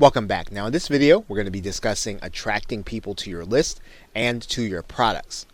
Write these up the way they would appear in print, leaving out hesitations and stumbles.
Welcome back. Now in this video, we're going to be discussing attracting people to your list and to your products.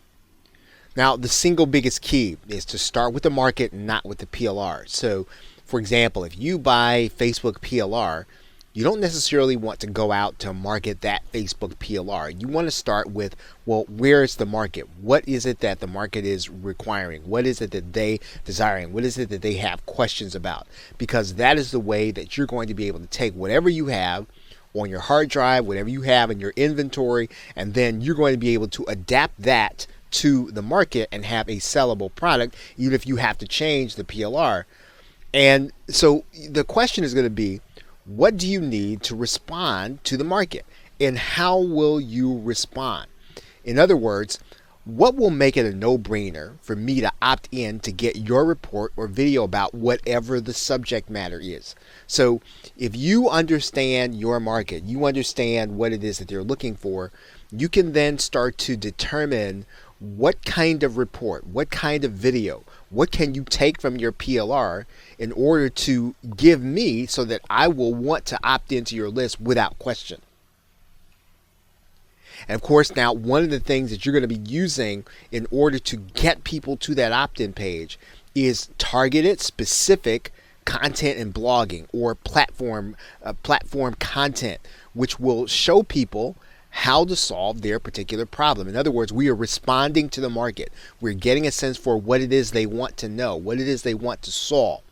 Now the single biggest key is to start with the market, not with the PLR. So for example, if you buy Facebook PLR, you don't necessarily want to go out to market that Facebook PLR. You want to start with, well, where is the market? What is it that the market is requiring? What is it that they desiring? What is it that they have questions about? Because that is the way that you're going to be able to take whatever you have on your hard drive, whatever you have in your inventory, and then you're going to be able to adapt that to the market and have a sellable product, even if you have to change the PLR. And so the question is going to be, what do you need to respond to the market? And how will you respond? In other words, what will make it a no-brainer for me to opt in to get your report or video about whatever the subject matter is? So if you understand your market, you understand what it is that they're looking for, you can then start to determine what kind of report, what kind of video, what can you take from your PLR in order to give me so that I will want to opt into your list without question. And of course, now one of the things that you're going to be using in order to get people to that opt-in page is targeted, specific content and blogging or platform content, which will show people how to solve their particular problem. In other words, we are responding to the market. We're getting a sense for what it is they want to know, what it is they want to solve.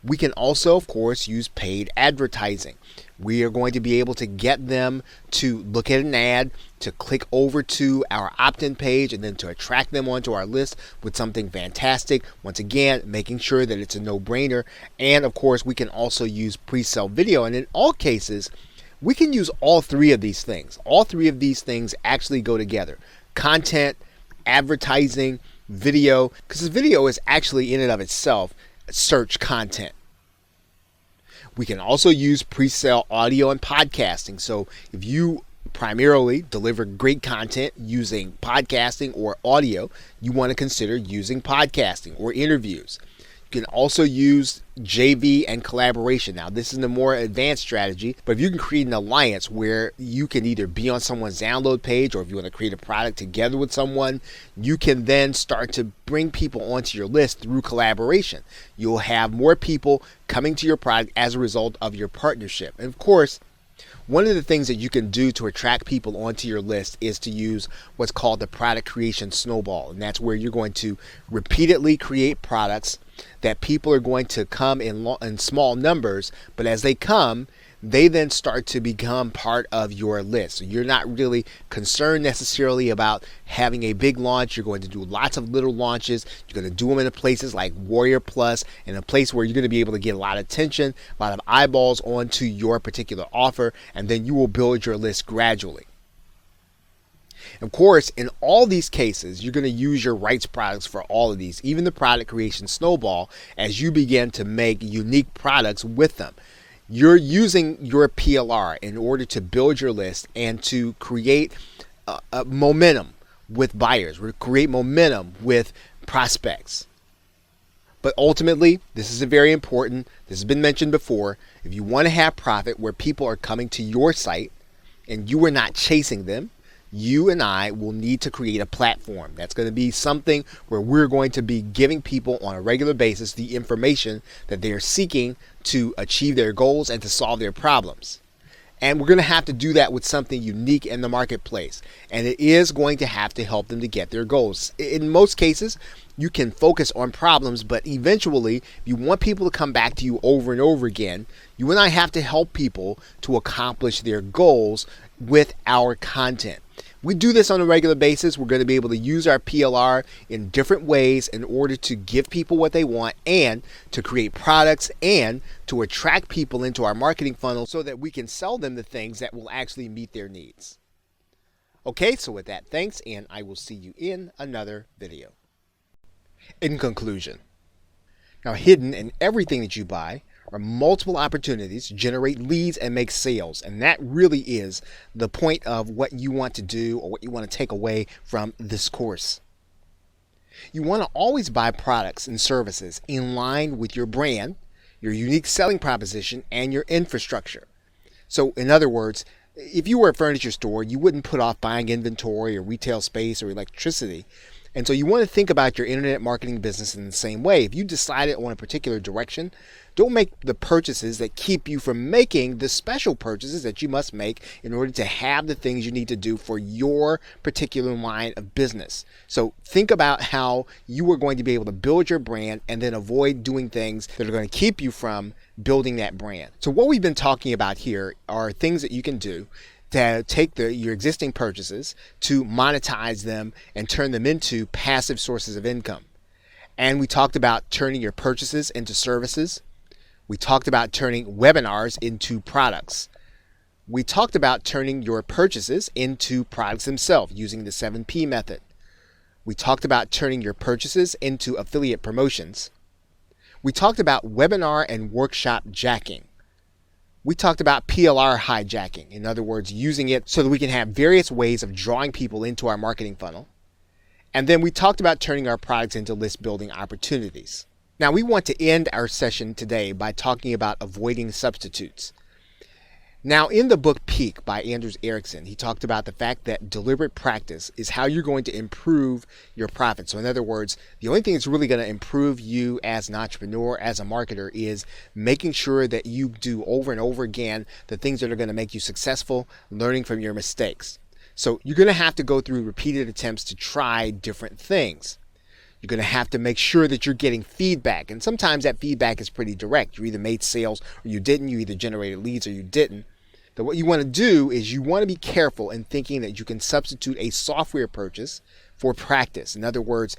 We can also, of course, use paid advertising. We are going to be able to get them to look at an ad, to click over to our opt-in page, and then to attract them onto our list with something fantastic. Once again, making sure that it's a no-brainer. And of course, we can also use pre-sale video. And in all cases, we can use all three of these things. All three of these things actually go together. Content, advertising, video, because the video is actually in and of itself search content. We can also use pre-sale audio and podcasting. So if you primarily deliver great content using podcasting or audio, you want to consider using podcasting or interviews. You can also use JV and collaboration. Now, this is a more advanced strategy, but if you can create an alliance where you can either be on someone's download page or if you want to create a product together with someone, you can then start to bring people onto your list through collaboration. You'll have more people coming to your product as a result of your partnership. And of course, one of the things that you can do to attract people onto your list is to use what's called the product creation snowball. And that's where you're going to repeatedly create products that people are going to come in small numbers, but as they come, they then start to become part of your list. So you're not really concerned necessarily about having a big launch. You're going to do lots of little launches. You're going to do them in places like Warrior Plus, in a place where you're going to be able to get a lot of attention, a lot of eyeballs onto your particular offer, and then you will build your list gradually. Of course, in all these cases, you're going to use your rights products for all of these, even the product creation snowball, as you begin to make unique products with them. You're using your PLR in order to build your list and to create momentum with buyers, create momentum with prospects. But ultimately, this is very important. This has been mentioned before. If you want to have profit where people are coming to your site and you are not chasing them, you and I will need to create a platform. That's going to be something where we're going to be giving people on a regular basis the information that they are seeking to achieve their goals and to solve their problems. And we're going to have to do that with something unique in the marketplace. And it is going to have to help them to get their goals. In most cases, you can focus on problems, but eventually, if you want people to come back to you over and over again, you and I have to help people to accomplish their goals with our content. We do this on a regular basis. We're going to be able to use our PLR in different ways in order to give people what they want and to create products and to attract people into our marketing funnel so that we can sell them the things that will actually meet their needs. Okay, so with that, thanks, and I will see you in another video. In conclusion, now hidden in everything that you buy are multiple opportunities to generate leads and make sales. And that really is the point of what you want to do or what you want to take away from this course. You want to always buy products and services in line with your brand, your unique selling proposition, and your infrastructure. So in other words, if you were a furniture store, you wouldn't put off buying inventory or retail space or electricity. And so you want to think about your internet marketing business in the same way. If you decided on a particular direction, don't make the purchases that keep you from making the special purchases that you must make in order to have the things you need to do for your particular line of business. So think about how you are going to be able to build your brand and then avoid doing things that are going to keep you from building that brand. So what we've been talking about here are things that you can do to take your existing purchases, to monetize them and turn them into passive sources of income. And we talked about turning your purchases into services. We talked about turning webinars into products. We talked about turning your purchases into products themselves using the 7P method. We talked about turning your purchases into affiliate promotions. We talked about webinar and workshop jacking. We talked about PLR hijacking, in other words, using it so that we can have various ways of drawing people into our marketing funnel. And then we talked about turning our products into list building opportunities. Now we want to end our session today by talking about avoiding substitutes. Now in the book Peak by Anders Ericsson, he talked about the fact that deliberate practice is how you're going to improve your profits. So in other words, the only thing that's really going to improve you as an entrepreneur, as a marketer, is making sure that you do over and over again the things that are going to make you successful, learning from your mistakes. So you're going to have to go through repeated attempts to try different things. You're going to have to make sure that you're getting feedback. And sometimes that feedback is pretty direct. You either made sales or you didn't. You either generated leads or you didn't. But what you want to do is you want to be careful in thinking that you can substitute a software purchase for practice. In other words,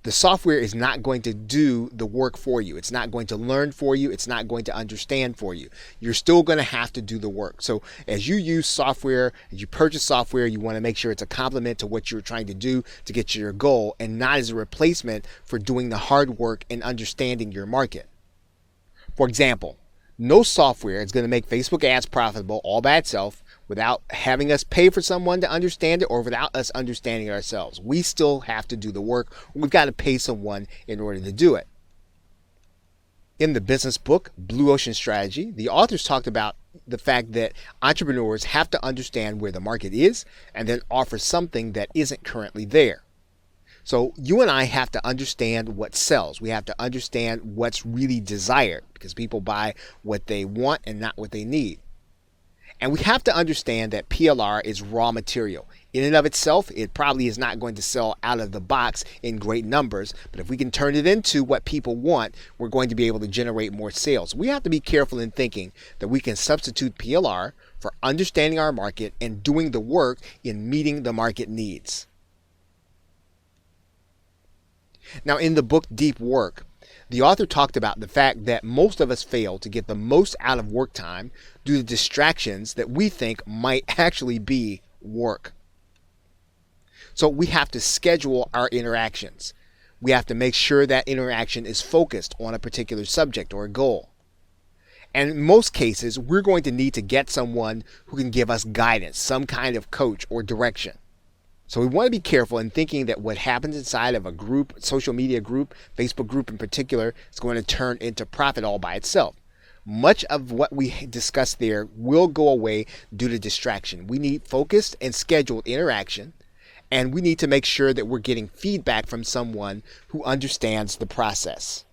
the software is not going to do the work for you. It's not going to learn for you. It's not going to understand for you. You're still going to have to do the work. So as you use software, as you purchase software, you want to make sure it's a complement to what you're trying to do to get to your goal and not as a replacement for doing the hard work and understanding your market. For example, no software is going to make Facebook ads profitable all by itself without having us pay for someone to understand it or without us understanding it ourselves. We still have to do the work. We've got to pay someone in order to do it. In the business book, Blue Ocean Strategy, the authors talked about the fact that entrepreneurs have to understand where the market is and then offer something that isn't currently there. So you and I have to understand what sells. We have to understand what's really desired because people buy what they want and not what they need. And we have to understand that PLR is raw material. In and of itself, it probably is not going to sell out of the box in great numbers, but if we can turn it into what people want, we're going to be able to generate more sales. We have to be careful in thinking that we can substitute PLR for understanding our market and doing the work in meeting the market needs. Now, in the book Deep Work, the author talked about the fact that most of us fail to get the most out of work time due to distractions that we think might actually be work. So we have to schedule our interactions. We have to make sure that interaction is focused on a particular subject or a goal. And in most cases, we're going to need to get someone who can give us guidance, some kind of coach or direction. So we want to be careful in thinking that what happens inside of a group, social media group, Facebook group in particular, is going to turn into profit all by itself. Much of what we discussed there will go away due to distraction. We need focused and scheduled interaction, and we need to make sure that we're getting feedback from someone who understands the process.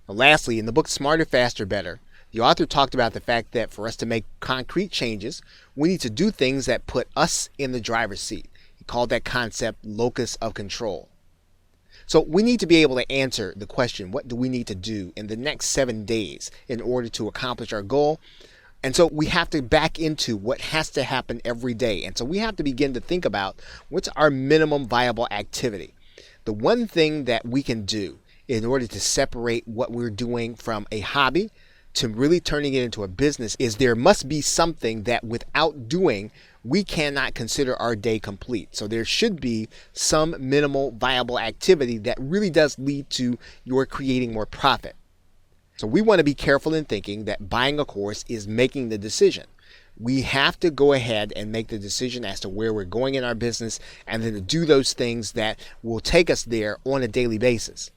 Now, lastly, in the book Smarter, Faster, Better, the author talked about the fact that for us to make concrete changes, we need to do things that put us in the driver's seat. He called that concept locus of control. So we need to be able to answer the question, what do we need to do in the next 7 days in order to accomplish our goal? And so we have to back into what has to happen every day. And so we have to begin to think about what's our minimum viable activity. The one thing that we can do in order to separate what we're doing from a hobby to really turning it into a business is there must be something that without doing, we cannot consider our day complete. So there should be some minimal viable activity that really does lead to your creating more profit. So we want to be careful in thinking that buying a course is making the decision. We have to go ahead and make the decision as to where we're going in our business and then to do those things that will take us there on a daily basis.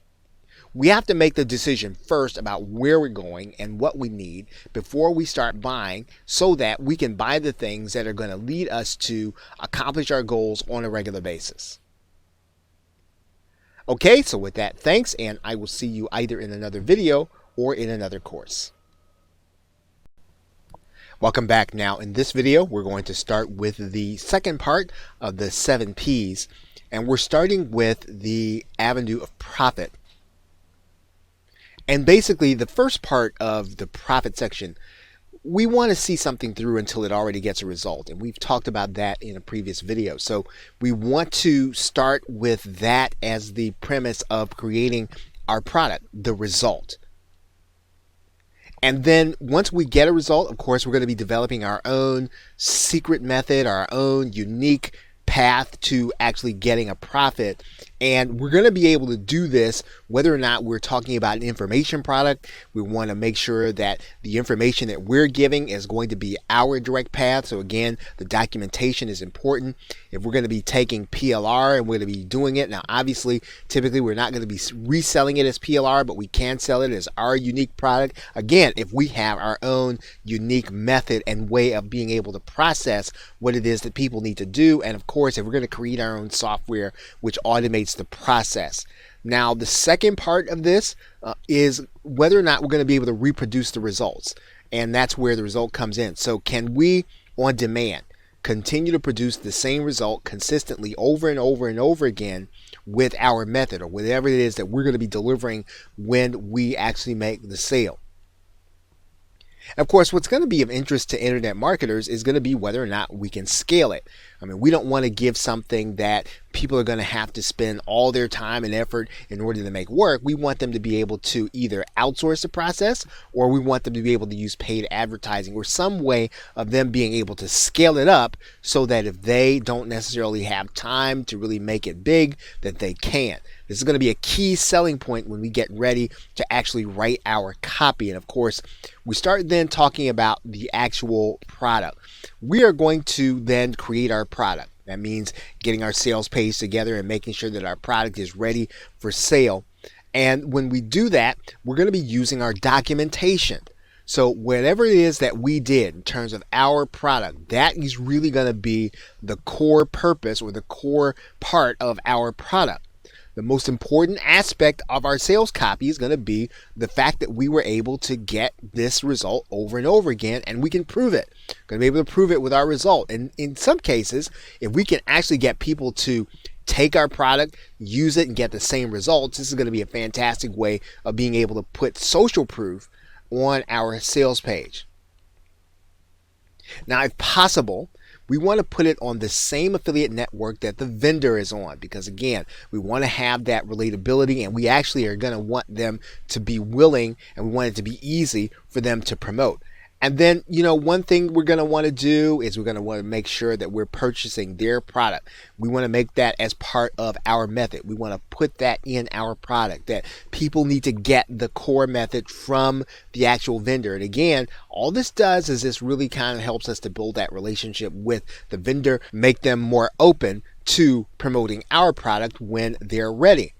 We have to make the decision first about where we're going and what we need before we start buying, so that we can buy the things that are going to lead us to accomplish our goals on a regular basis. Okay, so with that, thanks, and I will see you either in another video or in another course. Welcome back. Now in this video, we're going to start with the second part of the 7 P's, and we're starting with the avenue of profit. And basically the first part of the profit section, we want to see something through until it already gets a result. And we've talked about that in a previous video. So we want to start with that as the premise of creating our product, the result. And then once we get a result, of course, we're going to be developing our own secret method, our own unique path to actually getting a profit. And we're going to be able to do this whether or not we're talking about an information product. We want to make sure that the information that we're giving is going to be our direct path. So again, the documentation is important. If we're going to be taking PLR and we're going to be doing it, now obviously, typically we're not going to be reselling it as PLR, but we can sell it as our unique product. Again, if we have our own unique method and way of being able to process what it is that people need to do. And of course, if we're going to create our own software which automates the process. Now, the second part of this is whether or not we're going to be able to reproduce the results. And that's where the result comes in. So can we, on demand, continue to produce the same result consistently over and over and over again with our method or whatever it is that we're going to be delivering when we actually make the sale? Of course, what's going to be of interest to internet marketers is going to be whether or not we can scale it. I mean, we don't want to give something that people are going to have to spend all their time and effort in order to make work. We want them to be able to either outsource the process, or we want them to be able to use paid advertising or some way of them being able to scale it up so that if they don't necessarily have time to really make it big, that they can. This is going to be a key selling point when we get ready to actually write our copy. And of course, we start then talking about the actual product. We are going to then create our product. That means getting our sales page together and making sure that our product is ready for sale. And when we do that, we're going to be using our documentation. So whatever it is that we did in terms of our product, that is really going to be the core purpose or the core part of our product. The most important aspect of our sales copy is going to be the fact that we were able to get this result over and over again, and we can prove it. Going to be able to prove it with our result. And in some cases, if we can actually get people to take our product, use it, and get the same results, this is going to be a fantastic way of being able to put social proof on our sales page. Now, if possible, we want to put it on the same affiliate network that the vendor is on, because again, we want to have that relatability, and we actually are going to want them to be willing, and we want it to be easy for them to promote. And then, one thing we're going to want to do is we're going to want to make sure that we're purchasing their product. We want to make that as part of our method. We want to put that in our product, that people need to get the core method from the actual vendor. And again, all this does is this really kind of helps us to build that relationship with the vendor, make them more open to promoting our product when they're ready.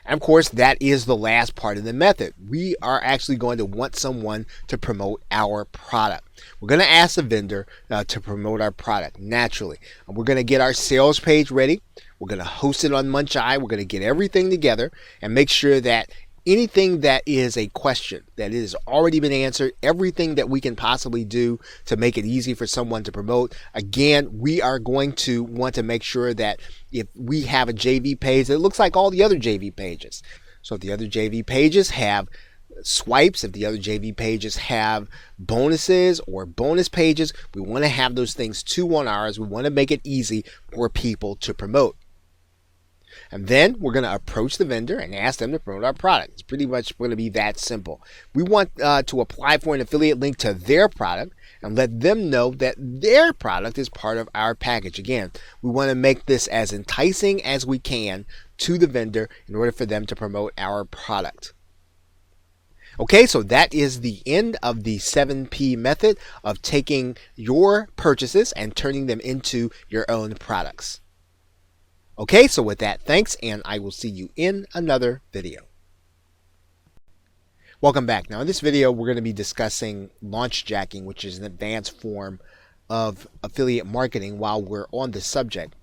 And of course, that is the last part of the method. We are actually going to want someone to promote our product. We're going to ask the vendor to promote our product naturally. And we're going to get our sales page ready. We're going to host it on Muncheye. We're going to get everything together and make sure that anything that is a question that has already been answered, everything that we can possibly do to make it easy for someone to promote. Again, we are going to want to make sure that if we have a JV page, it looks like all the other JV pages. So if the other JV pages have swipes, if the other JV pages have bonuses or bonus pages, we want to have those things too on ours. We want to make it easy for people to promote. And then we're going to approach the vendor and ask them to promote our product. It's pretty much going to be that simple. We want to apply for an affiliate link to their product and let them know that their product is part of our package. Again, we want to make this as enticing as we can to the vendor in order for them to promote our product. Okay, so that is the end of the 7P method of taking your purchases and turning them into your own products. Okay, so with that, thanks, and I will see you in another video. Welcome back. Now in this video we're going to be discussing launch jacking, which is an advanced form of affiliate marketing while we're on the subject.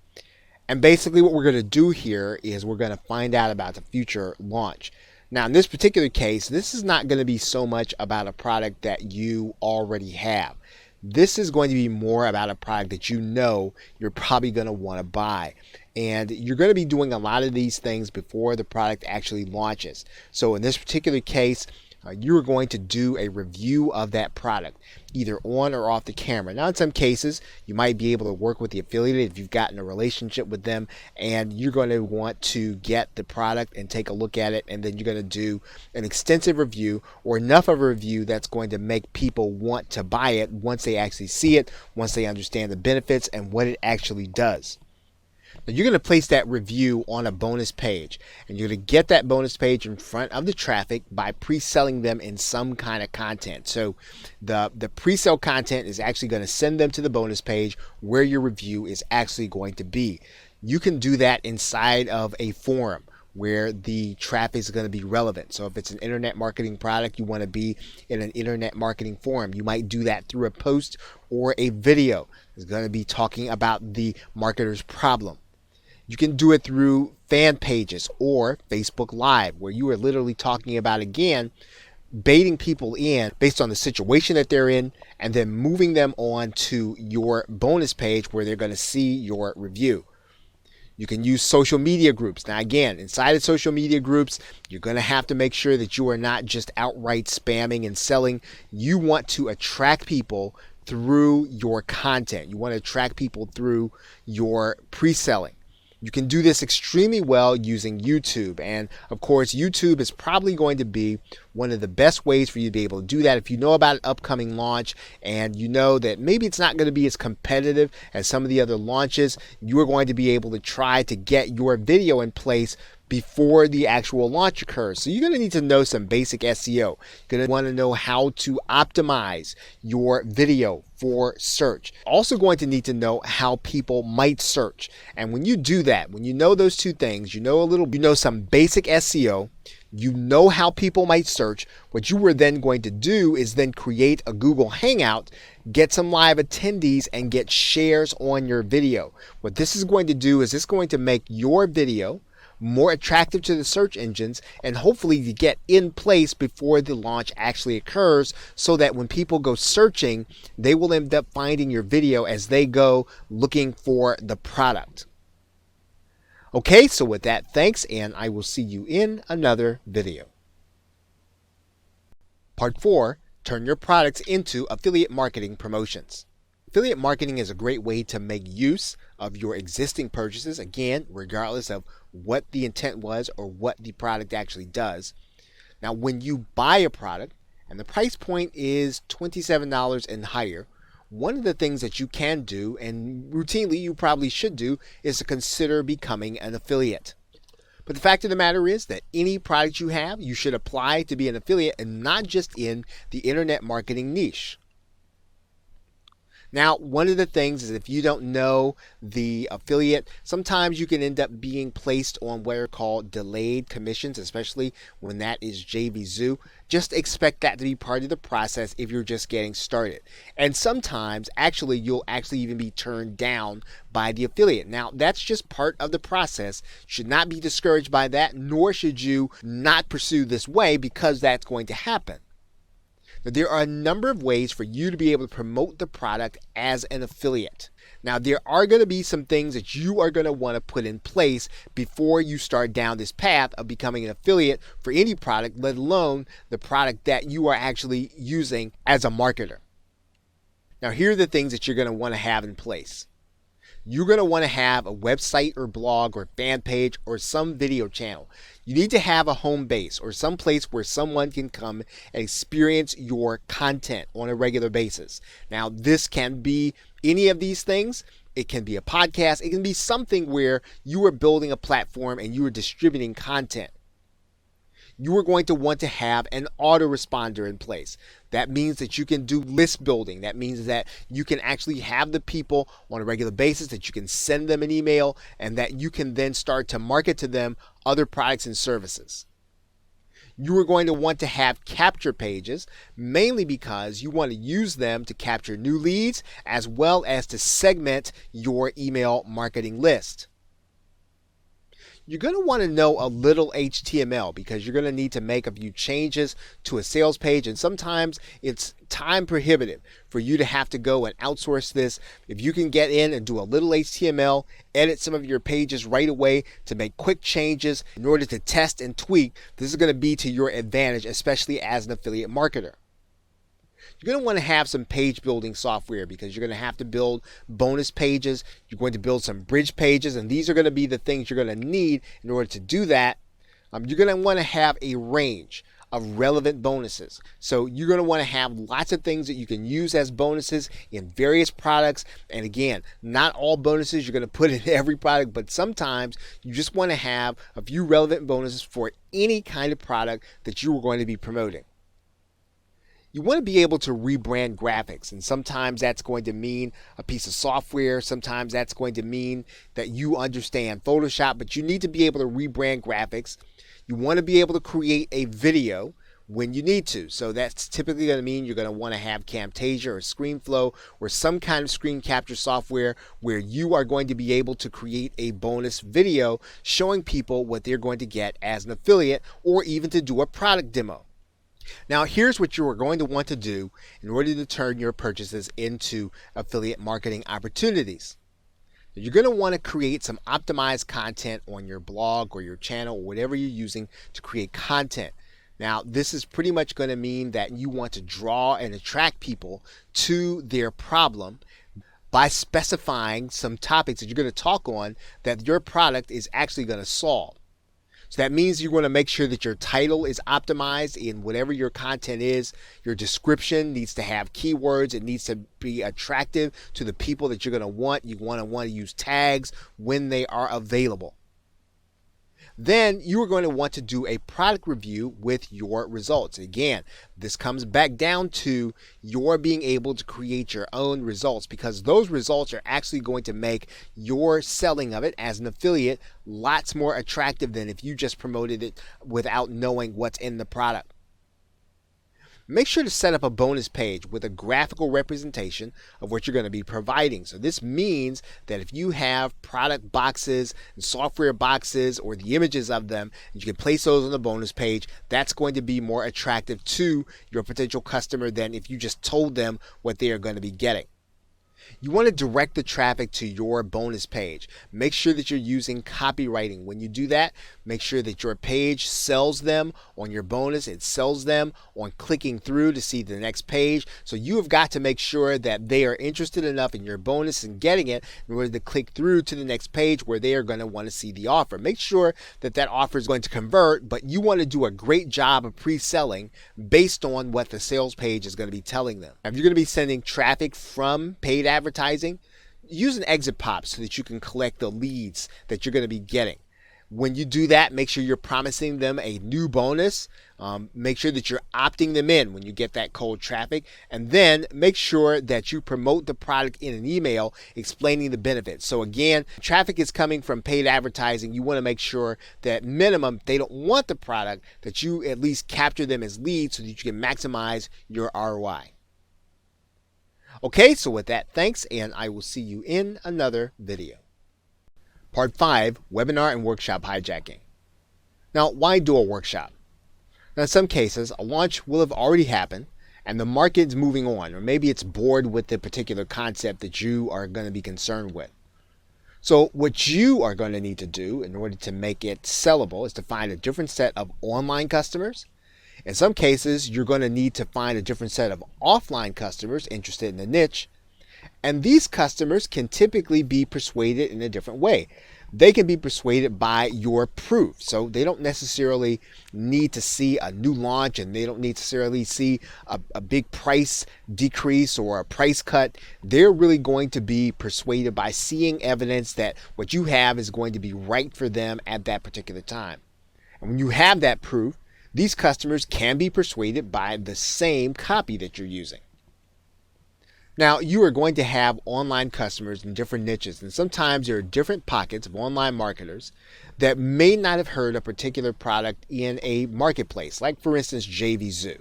And basically what we're going to do here is we're going to find out about the future launch. Now in this particular case, this is not going to be so much about a product that you already have. This is going to be more about a product that you know you're probably going to want to buy. And you're going to be doing a lot of these things before the product actually launches. So in this particular case, you're going to do a review of that product, either on or off the camera. Now, in some cases, you might be able to work with the affiliate if you've gotten a relationship with them, and you're going to want to get the product and take a look at it, and then you're going to do an extensive review or enough of a review that's going to make people want to buy it once they actually see it, once they understand the benefits and what it actually does. Now you're going to place that review on a bonus page, and you're going to get that bonus page in front of the traffic by pre-selling them in some kind of content. So the pre-sale content is actually going to send them to the bonus page where your review is actually going to be. You can do that inside of a forum where the traffic is going to be relevant. So if it's an internet marketing product, you want to be in an internet marketing forum. You might do that through a post or a video. It's going to be talking about the marketer's problem. You can do it through fan pages or Facebook Live, where you are literally talking about, again, baiting people in based on the situation that they're in and then moving them on to your bonus page where they're going to see your review. You can use social media groups. Now, again, inside of social media groups, you're going to have to make sure that you are not just outright spamming and selling. You want to attract people through your content. You want to attract people through your pre-selling. You can do this extremely well using YouTube. And of course, YouTube is probably going to be one of the best ways for you to be able to do that. If you know about an upcoming launch and you know that maybe it's not going to be as competitive as some of the other launches, you are going to be able to try to get your video in place before the actual launch occurs. So you're going to need to know some basic SEO. You're going to want to know how to optimize your video for search. Also going to need to know how people might search. And when you do that, when you know those two things, you know some basic SEO, you know how people might search, what you were then going to do is then create a Google Hangout, get some live attendees, and get shares on your video. What this is going to do is it's going to make your video more attractive to the search engines, and hopefully to get in place before the launch actually occurs, so that when people go searching, they will end up finding your video as they go looking for the product. Okay, so with that, thanks, and I will see you in another video. Part 4, turn your products into affiliate marketing promotions. Affiliate marketing is a great way to make use of your existing purchases, again, regardless of what the intent was or what the product actually does. Now, when you buy a product and the price point is $27 and higher, one of the things that you can do, and routinely you probably should do, is to consider becoming an affiliate. But the fact of the matter is that any product you have, you should apply to be an affiliate, and not just in the internet marketing niche. Now, one of the things is if you don't know the affiliate, sometimes you can end up being placed on what are called delayed commissions, especially when that is JVZoo. Just expect that to be part of the process if you're just getting started. And sometimes, you'll even be turned down by the affiliate. Now, that's just part of the process. Should not be discouraged by that, nor should you not pursue this way, because that's going to happen. Now, there are a number of ways for you to be able to promote the product as an affiliate. Now, there are going to be some things that you are going to want to put in place before you start down this path of becoming an affiliate for any product, let alone the product that you are actually using as a marketer. Now, here are the things that you're going to want to have in place. You're going to want to have a website or blog or fan page or some video channel. You need to have a home base or some place where someone can come and experience your content on a regular basis. Now, this can be any of these things. It can be a podcast. It can be something where you are building a platform and you are distributing content. You are going to want to have an autoresponder in place. That means that you can do list building. That means that you can actually have the people on a regular basis, that you can send them an email, and that you can then start to market to them other products and services. You are going to want to have capture pages, mainly because you want to use them to capture new leads as well as to segment your email marketing list. You're going to want to know a little HTML because you're going to need to make a few changes to a sales page, and sometimes it's time prohibitive for you to have to go and outsource this. If you can get in and do a little HTML, edit some of your pages right away to make quick changes in order to test and tweak, this is going to be to your advantage, especially as an affiliate marketer. You're going to want to have some page building software because you're going to have to build bonus pages. You're going to build some bridge pages, and these are going to be the things you're going to need in order to do that. You're going to want to have a range of relevant bonuses. So you're going to want to have lots of things that you can use as bonuses in various products. And again, not all bonuses you're going to put in every product, but sometimes you just want to have a few relevant bonuses for any kind of product that you are going to be promoting. You want to be able to rebrand graphics, and sometimes that's going to mean a piece of software. Sometimes that's going to mean that you understand Photoshop, but you need to be able to rebrand graphics. You want to be able to create a video when you need to. So that's typically going to mean you're going to want to have Camtasia or ScreenFlow or some kind of screen capture software where you are going to be able to create a bonus video showing people what they're going to get as an affiliate, or even to do a product demo. Now, here's what you are going to want to do in order to turn your purchases into affiliate marketing opportunities. You're going to want to create some optimized content on your blog or your channel or whatever you're using to create content. Now, this is pretty much going to mean that you want to draw and attract people to their problem by specifying some topics that you're going to talk on that your product is actually going to solve. So that means you're going to make sure that your title is optimized in whatever your content is. Your description needs to have keywords. It needs to be attractive to the people that you're going to want. You want to use tags when they are available. Then you are going to want to do a product review with your results. Again, this comes back down to your being able to create your own results, because those results are actually going to make your selling of it as an affiliate lots more attractive than if you just promoted it without knowing what's in the product. Make sure to set up a bonus page with a graphical representation of what you're going to be providing. So this means that if you have product boxes and software boxes or the images of them, you can place those on the bonus page. That's going to be more attractive to your potential customer than if you just told them what they are going to be getting. You want to direct the traffic to your bonus page. Make sure that you're using copywriting. When you do that, make sure that your page sells them on your bonus. It sells them on clicking through to see the next page. So you have got to make sure that they are interested enough in your bonus and getting it in order to click through to the next page where they are going to want to see the offer. Make sure that that offer is going to convert, but you want to do a great job of pre-selling based on what the sales page is going to be telling them. If you're going to be sending traffic from paid advertising, use an exit pop so that you can collect the leads that you're going to be getting. When you do that, make sure you're promising them a new bonus. Make sure that you're opting them in when you get that cold traffic. And then make sure that you promote the product in an email explaining the benefits. So again, traffic is coming from paid advertising. You want to make sure that minimum, if they don't want the product, that you at least capture them as leads so that you can maximize your ROI. Okay, so with that, thanks, and I will see you in another video. Part 5, Webinar and Workshop Hijacking. Now, why do a workshop? Now, in some cases, a launch will have already happened, and the market's moving on, or maybe it's bored with the particular concept that you are going to be concerned with. So what you are going to need to do in order to make it sellable is to find a different set of online customers. In some cases, you're going to need to find a different set of offline customers interested in the niche. And these customers can typically be persuaded in a different way. They can be persuaded by your proof. So they don't necessarily need to see a new launch, and they don't necessarily see a big price decrease or a price cut. They're really going to be persuaded by seeing evidence that what you have is going to be right for them at that particular time. And when you have that proof, these customers can be persuaded by the same copy that you're using. Now, you are going to have online customers in different niches, and sometimes there are different pockets of online marketers that may not have heard a particular product in a marketplace, like for instance, JVZoo.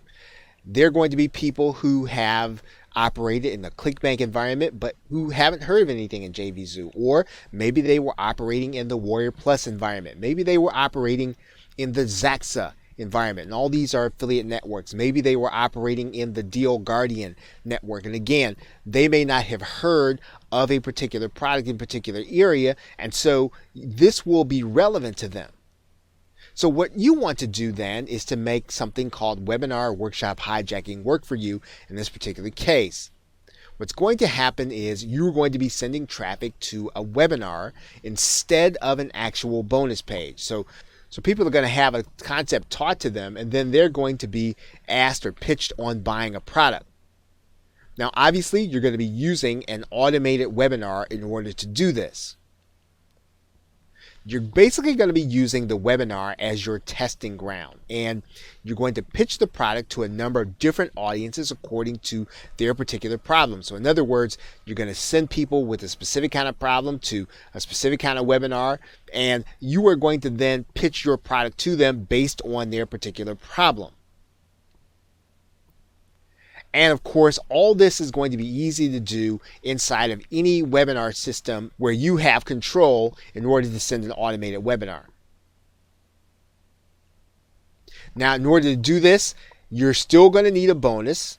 They're going to be people who have operated in the ClickBank environment, but who haven't heard of anything in JVZoo. Or maybe they were operating in the Warrior Plus environment. Maybe they were operating in the Zaxa environment. And all these are affiliate networks. Maybe they were operating in the Deal Guardian network. And again, they may not have heard of a particular product in a particular area. And so this will be relevant to them. So what you want to do then is to make something called webinar workshop hijacking work for you in this particular case. What's going to happen is you're going to be sending traffic to a webinar instead of an actual bonus page. So people are going to have a concept taught to them, and then they're going to be asked or pitched on buying a product. Now, obviously, you're going to be using an automated webinar in order to do this. You're basically going to be using the webinar as your testing ground, and you're going to pitch the product to a number of different audiences according to their particular problem. So in other words, you're going to send people with a specific kind of problem to a specific kind of webinar, and you are going to then pitch your product to them based on their particular problem. And of course, all this is going to be easy to do inside of any webinar system where you have control in order to send an automated webinar. Now, in order to do this, you're still going to need a bonus.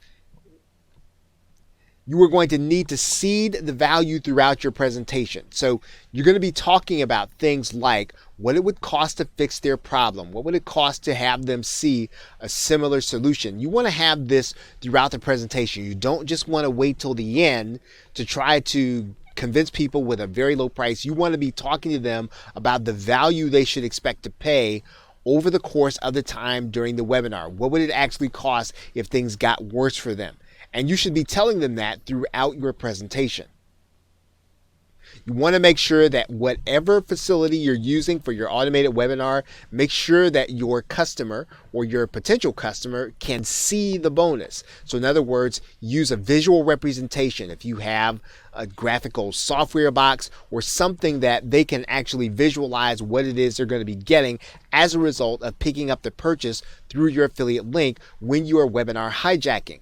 You are going to need to seed the value throughout your presentation. So you're going to be talking about things like what it would cost to fix their problem. What would it cost to have them see a similar solution? You want to have this throughout the presentation. You don't just want to wait till the end to try to convince people with a very low price. You want to be talking to them about the value they should expect to pay over the course of the time during the webinar. What would it actually cost if things got worse for them? And you should be telling them that throughout your presentation. You want to make sure that whatever facility you're using for your automated webinar, make sure that your customer or your potential customer can see the bonus. So in other words, use a visual representation. If you have a graphical software box or something that they can actually visualize what it is they're going to be getting as a result of picking up the purchase through your affiliate link when you are webinar hijacking.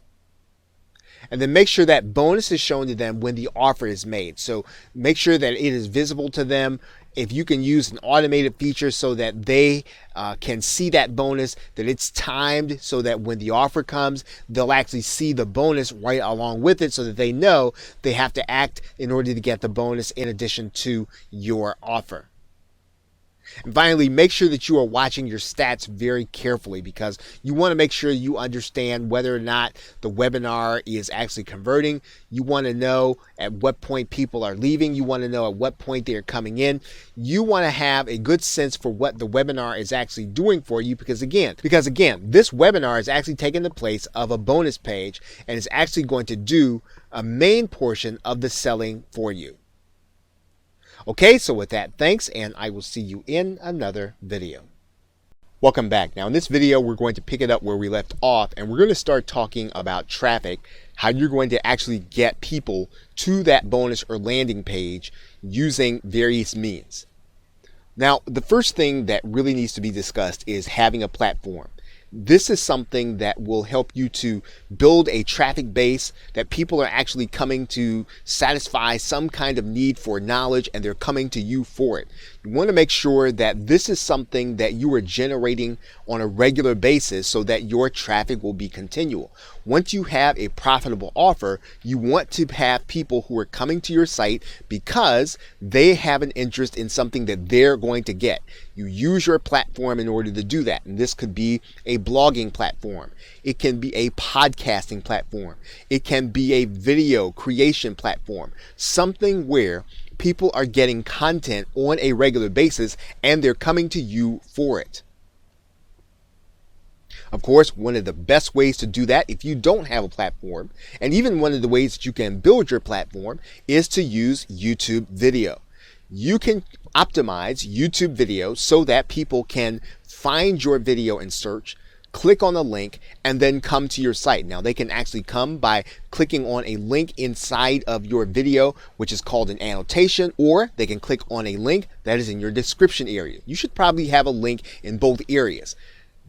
And then make sure that bonus is shown to them when the offer is made. So make sure that it is visible to them. If you can use an automated feature so that they can see that bonus, that it's timed so that when the offer comes, they'll actually see the bonus right along with it so that they know they have to act in order to get the bonus in addition to your offer. And finally, make sure that you are watching your stats very carefully because you want to make sure you understand whether or not the webinar is actually converting. You want to know at what point people are leaving. You want to know at what point they are coming in. You want to have a good sense for what the webinar is actually doing for you because again, this webinar is actually taking the place of a bonus page and is actually going to do a main portion of the selling for you. Okay, so with that, thanks, and I will see you in another video. Welcome back. Now in this video, we're going to pick it up where we left off, and we're going to start talking about traffic, how you're going to actually get people to that bonus or landing page using various means. Now, the first thing that really needs to be discussed is having a platform. This is something that will help you to build a traffic base that people are actually coming to satisfy some kind of need for knowledge and they're coming to you for it. You want to make sure that this is something that you are generating on a regular basis so that your traffic will be continual. Once you have a profitable offer, you want to have people who are coming to your site because they have an interest in something that they're going to get. You use your platform in order to do that. And this could be a blogging platform. It can be a podcasting platform. It can be a video creation platform. Something where people are getting content on a regular basis and they're coming to you for it. Of course, one of the best ways to do that if you don't have a platform, and even one of the ways that you can build your platform, is to use YouTube video. You can optimize YouTube video so that people can find your video in search, click on the link, and then come to your site. Now, they can actually come by clicking on a link inside of your video, which is called an annotation, or they can click on a link that is in your description area. You should probably have a link in both areas.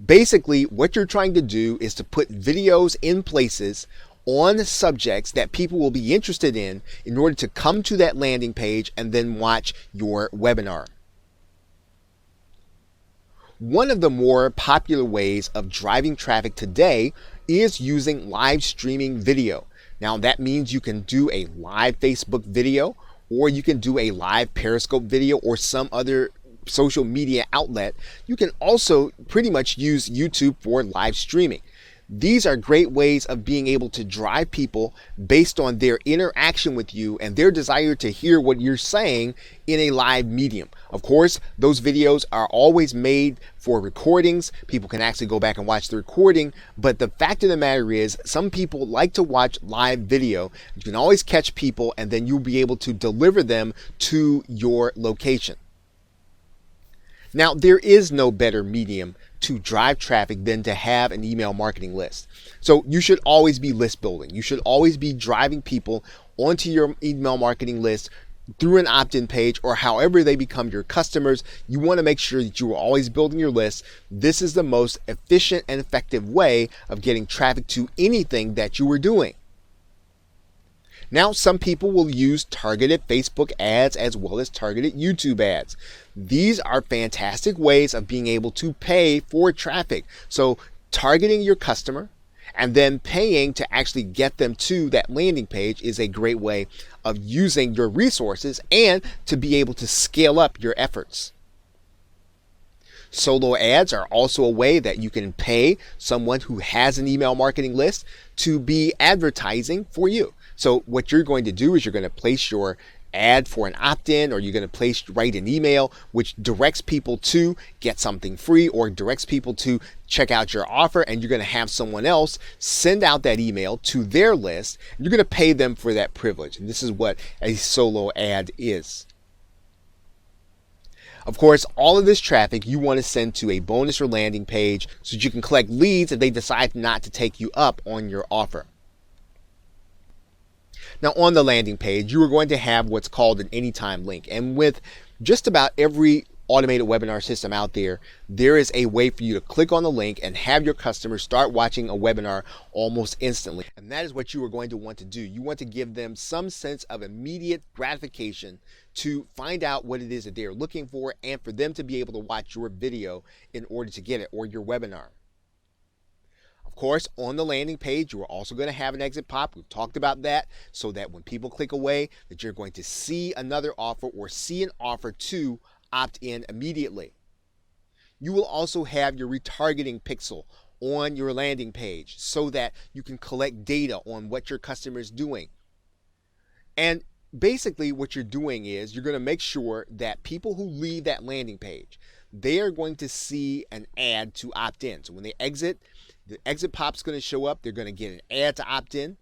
Basically, what you're trying to do is to put videos in places on subjects that people will be interested in order to come to that landing page and then watch your webinar. One of the more popular ways of driving traffic today is using live streaming video. Now, that means you can do a live Facebook video, or you can do a live Periscope video, or some other social media outlet. You can also pretty much use YouTube for live streaming. These are great ways of being able to drive people based on their interaction with you and their desire to hear what you're saying in a live medium. Of course, those videos are always made for recordings. People can actually go back and watch the recording, but the fact of the matter is some people like to watch live video. You can always catch people, and then you'll be able to deliver them to your location. Now, there is no better medium to drive traffic than to have an email marketing list. So you should always be list building. You should always be driving people onto your email marketing list through an opt-in page, or however they become your customers. You want to make sure that you are always building your list. This is the most efficient and effective way of getting traffic to anything that you are doing. Now, some people will use targeted Facebook ads as well as targeted YouTube ads. These are fantastic ways of being able to pay for traffic. So targeting your customer and then paying to actually get them to that landing page is a great way of using your resources and to be able to scale up your efforts. Solo ads are also a way that you can pay someone who has an email marketing list to be advertising for you. So what you're going to do is you're going to place your ad for an opt-in, or you're going to write an email which directs people to get something free or directs people to check out your offer, and you're going to have someone else send out that email to their list, and you're going to pay them for that privilege. And this is what a solo ad is. Of course, all of this traffic you want to send to a bonus or landing page so that you can collect leads if they decide not to take you up on your offer. Now, on the landing page, you are going to have what's called an anytime link. And with just about every automated webinar system out there, there is a way for you to click on the link and have your customers start watching a webinar almost instantly. And that is what you are going to want to do. You want to give them some sense of immediate gratification to find out what it is that they're looking for, and for them to be able to watch your video in order to get it, or your webinar. Of course, on the landing page, you are also going to have an exit pop. We've talked about that, so that when people click away, that you're going to see another offer or see an offer to opt in immediately. You will also have your retargeting pixel on your landing page so that you can collect data on what your customer is doing. And basically what you're doing is you're going to make sure that people who leave that landing page, they are going to see an ad to opt in. So when they exit, the exit pop's going to show up. They're going to get an ad to opt in.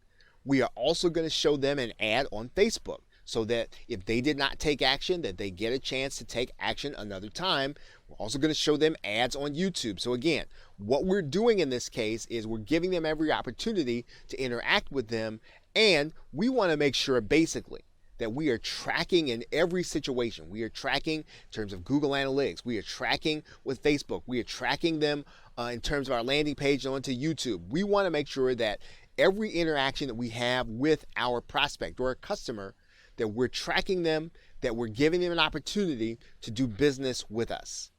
We are also going to show them an ad on Facebook, so that if they did not take action, that they get a chance to take action another time. We're also going to show them ads on YouTube. So again, what we're doing in this case is we're giving them every opportunity to interact with them, and we want to make sure basically that we are tracking in every situation. We are tracking in terms of Google Analytics. We are tracking with Facebook. We are tracking them in terms of our landing page onto YouTube. We want to make sure that every interaction that we have with our prospect or a customer, that we're tracking them, that we're giving them an opportunity to do business with us.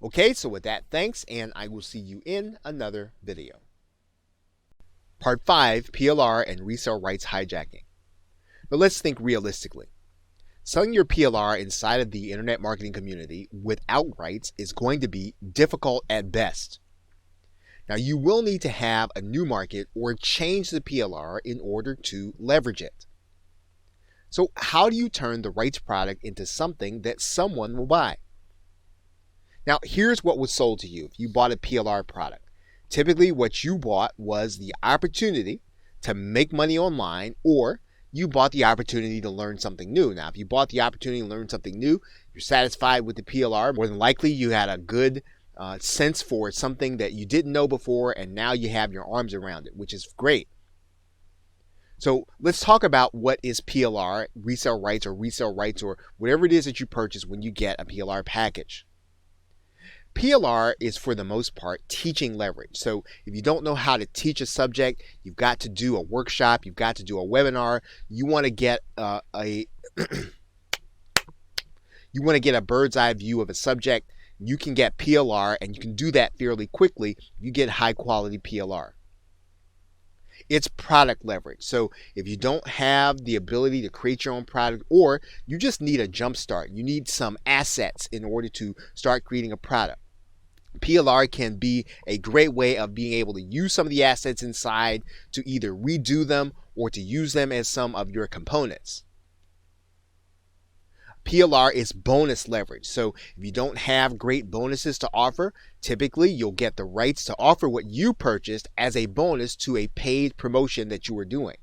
Okay, so with that, thanks, and I will see you in another video. Part 5, PLR and resale rights hijacking. But let's think realistically. Selling your PLR inside of the internet marketing community without rights is going to be difficult at best. Now, you will need to have a new market or change the PLR in order to leverage it. So how do you turn the rights product into something that someone will buy? Now, here's what was sold to you if you bought a PLR product. Typically, what you bought was the opportunity to make money online, or you bought the opportunity to learn something new. Now, if you bought the opportunity to learn something new, you're satisfied with the PLR, more than likely you had a good sense for something that you didn't know before, and now you have your arms around it, which is great. So let's talk about what is PLR, resale rights or whatever it is that you purchase when you get a PLR package. PLR is, for the most part, teaching leverage. So if you don't know how to teach a subject, you've got to do a workshop, you've got to do a webinar, you want to get you want to get a bird's eye view of a subject, you can get PLR, and you can do that fairly quickly if you get high quality PLR. It's product leverage. So if you don't have the ability to create your own product, or you just need a jump start, you need some assets in order to start creating a product, PLR can be a great way of being able to use some of the assets inside to either redo them or to use them as some of your components. PLR is bonus leverage. So if you don't have great bonuses to offer, typically you'll get the rights to offer what you purchased as a bonus to a paid promotion that you are doing.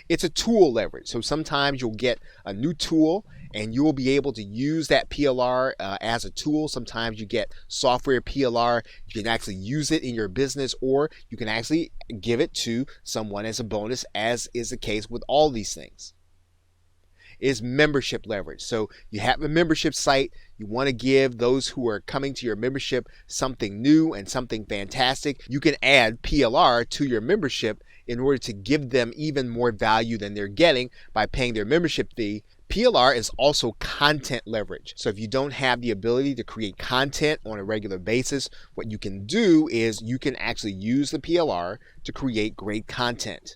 It's a tool leverage. So sometimes you'll get a new tool and you will be able to use that PLR as a tool. Sometimes you get software PLR. You can actually use it in your business, or you can actually give it to someone as a bonus, as is the case with all these things. Is membership leverage. So you have a membership site, you want to give those who are coming to your membership something new and something fantastic. You can add PLR to your membership in order to give them even more value than they're getting by paying their membership fee. PLR is also content leverage. So if you don't have the ability to create content on a regular basis, what you can do is you can actually use the PLR to create great content.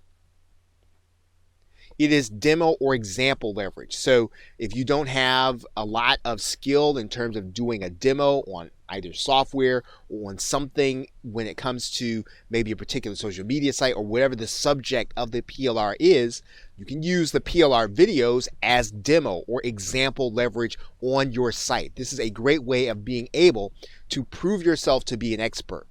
It is demo or example leverage. So if you don't have a lot of skill in terms of doing a demo on either software or on something when it comes to maybe a particular social media site or whatever the subject of the PLR is, you can use the PLR videos as demo or example leverage on your site. This is a great way of being able to prove yourself to be an expert.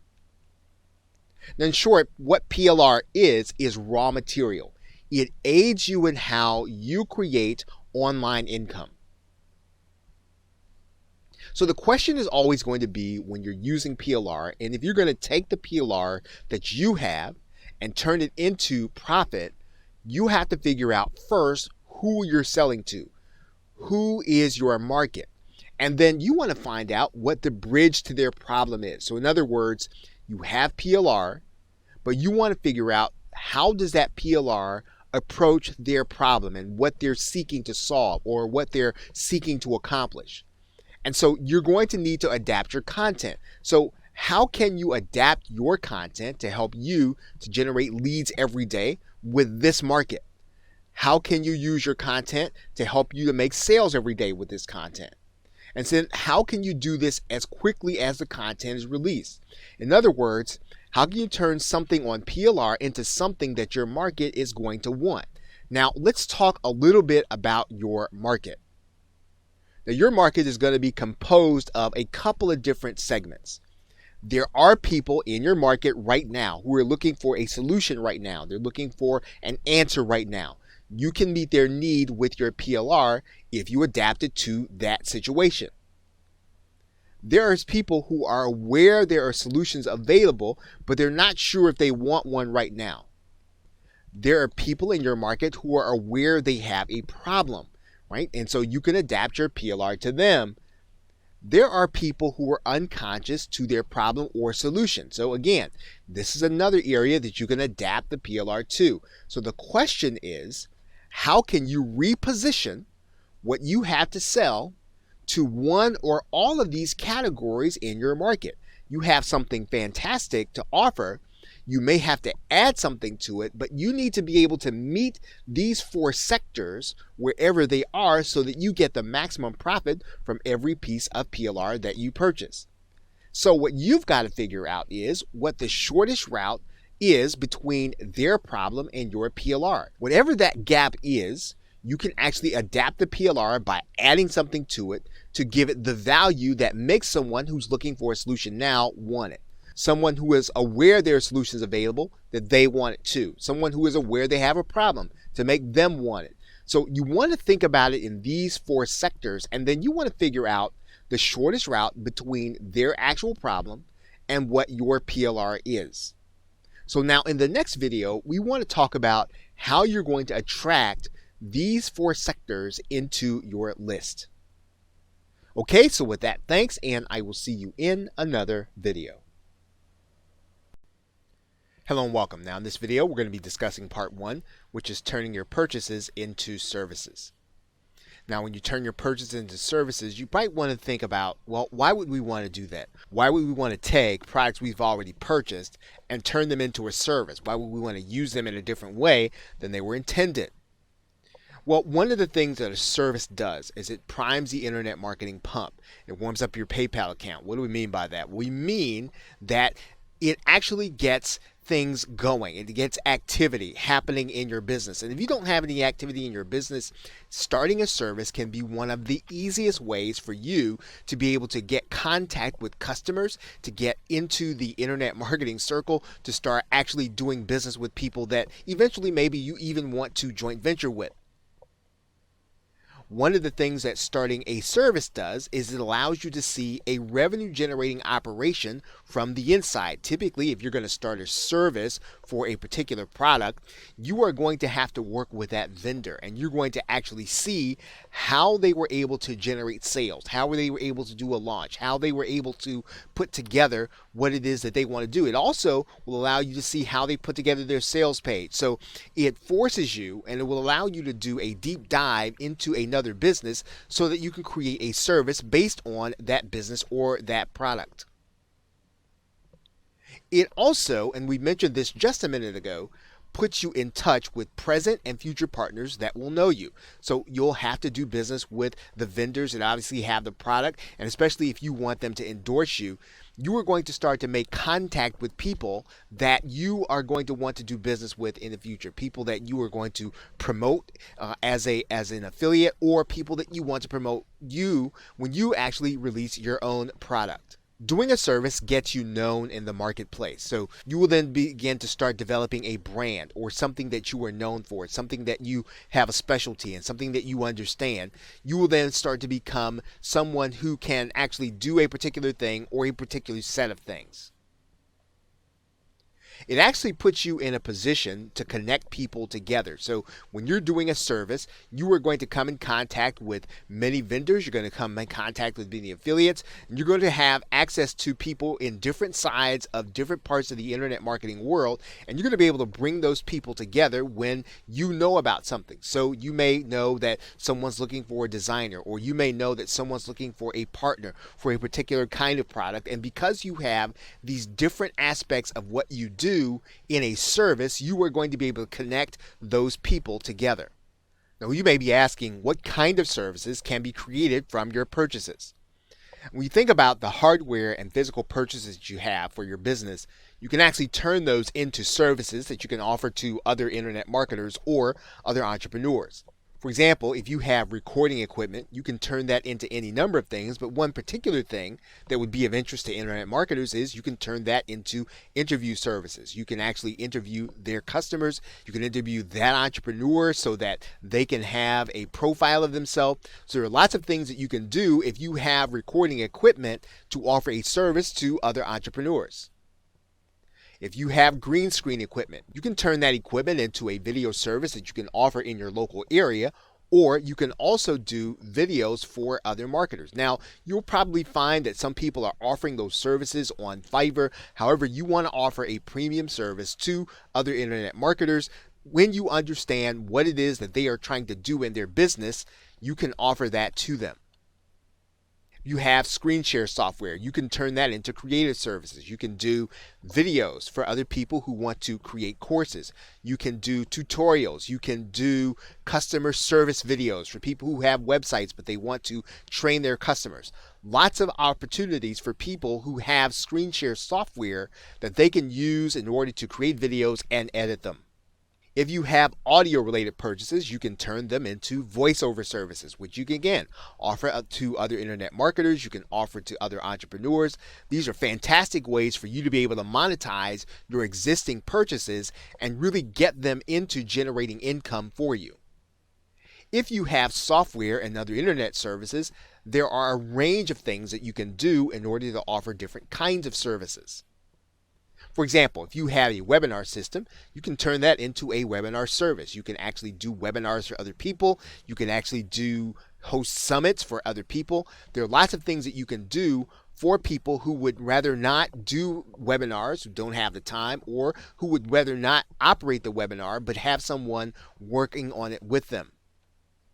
Now, in short, what PLR is raw material. It aids you in how you create online income. So the question is always going to be, when you're using PLR, and if you're going to take the PLR that you have and turn it into profit, you have to figure out first who you're selling to. Who is your market? And then you want to find out what the bridge to their problem is. So in other words, you have PLR, but you want to figure out how does that PLR approach their problem and what they're seeking to solve or what they're seeking to accomplish. And so you're going to need to adapt your content. So how can you adapt your content to help you to generate leads every day with this market? How can you use your content to help you to make sales every day with this content? And then how can you do this as quickly as the content is released? In other words, how can you turn something on PLR into something that your market is going to want? Now, let's talk a little bit about your market. Now, your market is going to be composed of a couple of different segments. There are people in your market right now who are looking for a solution right now. They're looking for an answer right now. You can meet their need with your PLR if you adapt it to that situation. There are people who are aware there are solutions available, but they're not sure if they want one right now. There are people in your market who are aware they have a problem, right? And so you can adapt your PLR to them. There are people who are unconscious to their problem or solution. So again, this is another area that you can adapt the PLR to. So the question is, how can you reposition what you have to sell to one or all of these categories in your market? You have something fantastic to offer. You may have to add something to it, but you need to be able to meet these four sectors wherever they are so that you get the maximum profit from every piece of PLR that you purchase. So what you've got to figure out is what the shortest route is between their problem and your PLR. Whatever that gap is, you can actually adapt the PLR by adding something to it to give it the value that makes someone who's looking for a solution now want it. Someone who is aware there are solutions available, that they want it too. Someone who is aware they have a problem, to make them want it. So you want to think about it in these four sectors, and then you want to figure out the shortest route between their actual problem and what your PLR is. So now in the next video, we want to talk about how you're going to attract these 4 sectors into your list. Okay, so with that, thanks, and I will see you in another video. Hello and welcome. Now in this video, we're going to be discussing part 1, which is turning your purchases into services. Now, when you turn your purchases into services, you might want to think about, well, why would we want to do that? Why would we want to take products we've already purchased and turn them into a service? Why would we want to use them in a different way than they were intended? Well, one of the things that a service does is it primes the internet marketing pump. It warms up your PayPal account. What do we mean by that? We mean that it actually gets things going. It gets activity happening in your business. And if you don't have any activity in your business, starting a service can be one of the easiest ways for you to be able to get contact with customers, to get into the internet marketing circle, to start actually doing business with people that eventually maybe you even want to joint venture with. One of the things that starting a service does is it allows you to see a revenue generating operation from the inside. Typically, if you're going to start a service for a particular product, you are going to have to work with that vendor and you're going to actually see how they were able to generate sales, how they were able to do a launch, how they were able to put together what it is that they want to do. It also will allow you to see how they put together their sales page. So it forces you and it will allow you to do a deep dive into another business so that you can create a service based on that business or that product. It also, and we mentioned this just a minute ago, puts you in touch with present and future partners that will know you. So you'll have to do business with the vendors that obviously have the product, and especially if you want them to endorse you, you are going to start to make contact with people that you are going to want to do business with in the future, people that you are going to promote as an affiliate, or people that you want to promote you when you actually release your own product. Doing a service gets you known in the marketplace. So you will then begin to start developing a brand or something that you are known for, something that you have a specialty in, something that you understand. You will then start to become someone who can actually do a particular thing or a particular set of things. It actually puts you in a position to connect people together. So when you're doing a service, you are going to come in contact with many vendors, you're going to come in contact with many affiliates, and you're going to have access to people in different sides of different parts of the internet marketing world, and you're going to be able to bring those people together when you know about something. So you may know that someone's looking for a designer, or you may know that someone's looking for a partner for a particular kind of product, and because you have these different aspects of what you do in a service, you are going to be able to connect those people together. Now, you may be asking, what kind of services can be created from your purchases? When you think about the hardware and physical purchases that you have for your business, you can actually turn those into services that you can offer to other internet marketers or other entrepreneurs. For example, if you have recording equipment, you can turn that into any number of things, but one particular thing that would be of interest to internet marketers is you can turn that into interview services. You can actually interview their customers. You can interview that entrepreneur so that they can have a profile of themselves. So there are lots of things that you can do if you have recording equipment to offer a service to other entrepreneurs. If you have green screen equipment, you can turn that equipment into a video service that you can offer in your local area, or you can also do videos for other marketers. Now, you'll probably find that some people are offering those services on Fiverr. However, you want to offer a premium service to other internet marketers. When you understand what it is that they are trying to do in their business, you can offer that to them. You have screen share software. You can turn that into creative services. You can do videos for other people who want to create courses. You can do tutorials. You can do customer service videos for people who have websites but they want to train their customers. Lots of opportunities for people who have screen share software that they can use in order to create videos and edit them. If you have audio related purchases, you can turn them into voiceover services, which you can again offer to other internet marketers. You can offer to other entrepreneurs. These are fantastic ways for you to be able to monetize your existing purchases and really get them into generating income for you. If you have software and other internet services, there are a range of things that you can do in order to offer different kinds of services. For example, if you have a webinar system, you can turn that into a webinar service. You can actually do webinars for other people. You can actually host summits for other people. There are lots of things that you can do for people who would rather not do webinars, who don't have the time, or who would rather not operate the webinar but have someone working on it with them.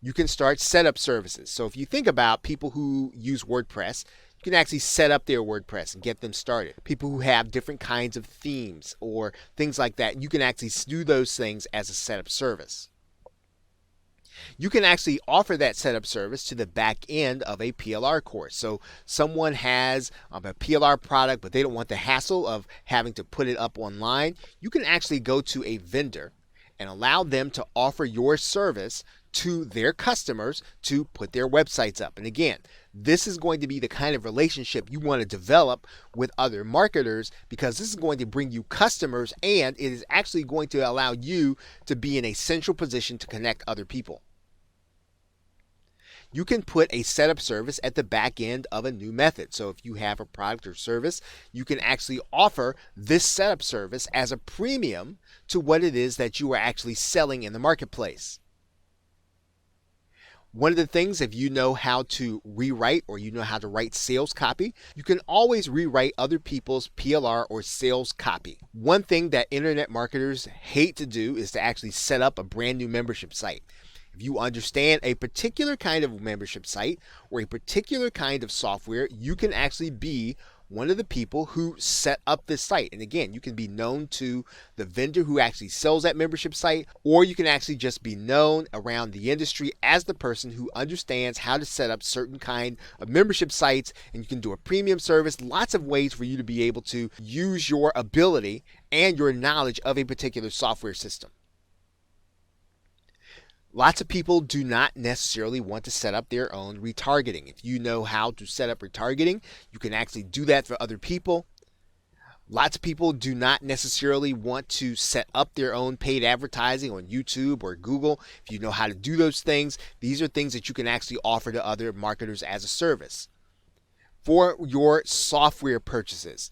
You can start setup services. So if you think about people who use WordPress, you can actually set up their WordPress and get them started. People who have different kinds of themes or things like that, you can actually do those things as a setup service. You can actually offer that setup service to the back end of a PLR course. So someone has a PLR product, but they don't want the hassle of having to put it up online. You can actually go to a vendor and allow them to offer your service to their customers to put their websites up. And again, this is going to be the kind of relationship you want to develop with other marketers, because this is going to bring you customers, and it is actually going to allow you to be in a central position to connect other people. You can put a setup service at the back end of a new method. So if you have a product or service, you can actually offer this setup service as a premium to what it is that you are actually selling in the marketplace. One of the things, if you know how to rewrite or you know how to write sales copy, you can always rewrite other people's PLR or sales copy. One thing that internet marketers hate to do is to actually set up a brand new membership site. If you understand a particular kind of membership site or a particular kind of software, you can actually be one of the people who set up this site. And again, you can be known to the vendor who actually sells that membership site, or you can actually just be known around the industry as the person who understands how to set up certain kind of membership sites, and you can do a premium service. Lots of ways for you to be able to use your ability and your knowledge of a particular software system. Lots of people do not necessarily want to set up their own retargeting. If you know how to set up retargeting, you can actually do that for other people. Lots of people do not necessarily want to set up their own paid advertising on YouTube or Google. If you know how to do those things, these are things that you can actually offer to other marketers as a service. For your software purchases,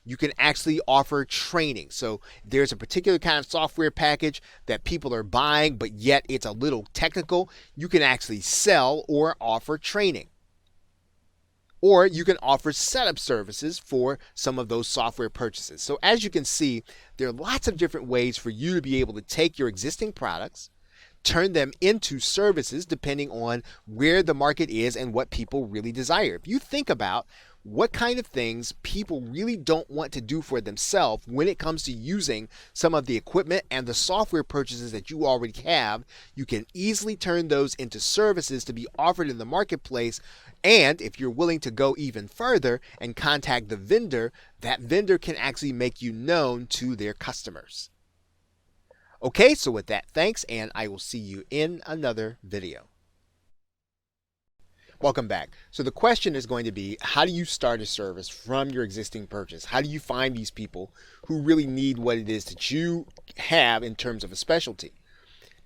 you can actually offer training. So there's a particular kind of software package that people are buying, but yet it's a little technical. You can actually sell or offer training. Or you can offer setup services for some of those software purchases. So as you can see, there are lots of different ways for you to be able to take your existing products, turn them into services depending on where the market is and what people really desire. If you think about what kind of things people really don't want to do for themselves when it comes to using some of the equipment and the software purchases that you already have, you can easily turn those into services to be offered in the marketplace. And if you're willing to go even further and contact the vendor, that vendor can actually make you known to their customers. Okay, so with that, thanks, and I will see you in another video. Welcome back. So the question is going to be, how do you start a service from your existing purchase? How do you find these people who really need what it is that you have in terms of a specialty?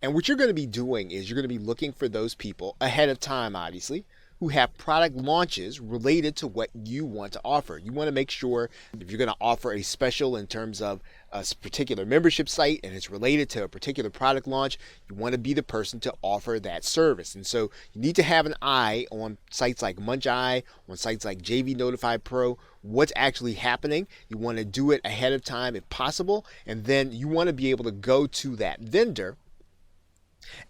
And what you're going to be doing is you're going to be looking for those people ahead of time, obviously, who have product launches related to what you want to offer. You want to make sure if you're going to offer a special in terms of a particular membership site and it's related to a particular product launch, you want to be the person to offer that service. And so you need to have an eye on sites like MunchEye, on sites like JV Notify Pro, what's actually happening. You want to do it ahead of time if possible, and then you want to be able to go to that vendor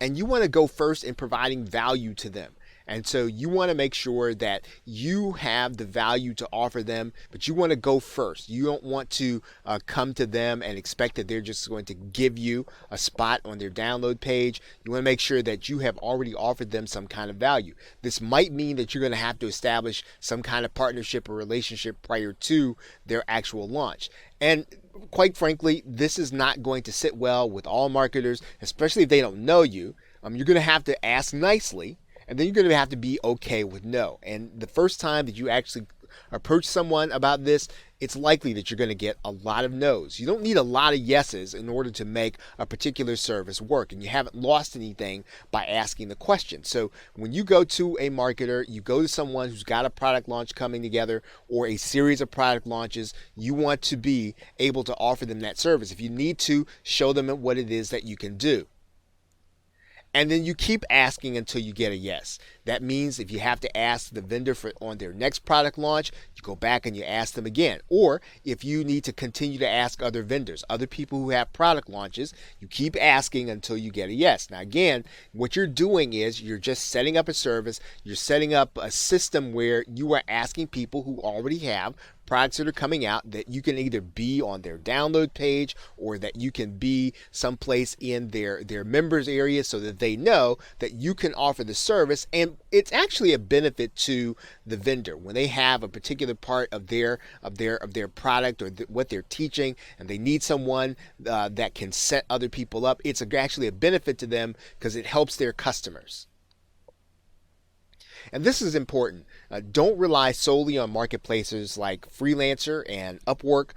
and you want to go first in providing value to them. And so you want to make sure that you have the value to offer them, but you want to go first. You don't want to come to them and expect that they're just going to give you a spot on their download page. You want to make sure that you have already offered them some kind of value. This might mean that you're going to have to establish some kind of partnership or relationship prior to their actual launch. And quite frankly, this is not going to sit well with all marketers, especially if they don't know you. You're going to have to ask nicely. And then you're going to have to be okay with no. And the first time that you actually approach someone about this, it's likely that you're going to get a lot of no's. You don't need a lot of yeses in order to make a particular service work, and you haven't lost anything by asking the question. So when you go to a marketer, you go to someone who's got a product launch coming together or a series of product launches, you want to be able to offer them that service. If you need to, show them what it is that you can do. And then you keep asking until you get a yes. That means if you have to ask the vendor for on their next product launch, you go back and you ask them again. Or if you need to continue to ask other vendors, other people who have product launches, you keep asking until you get a yes. Now again, what you're doing is you're just setting up a service, you're setting up a system where you are asking people who already have products that are coming out that you can either be on their download page or that you can be someplace in their members area so that they know that you can offer the service. And it's actually a benefit to the vendor when they have a particular part of their product or what they're teaching and they need someone that can set other people up. It's actually a benefit to them because it helps their customers. And this is important. Don't rely solely on marketplaces like Freelancer and Upwork.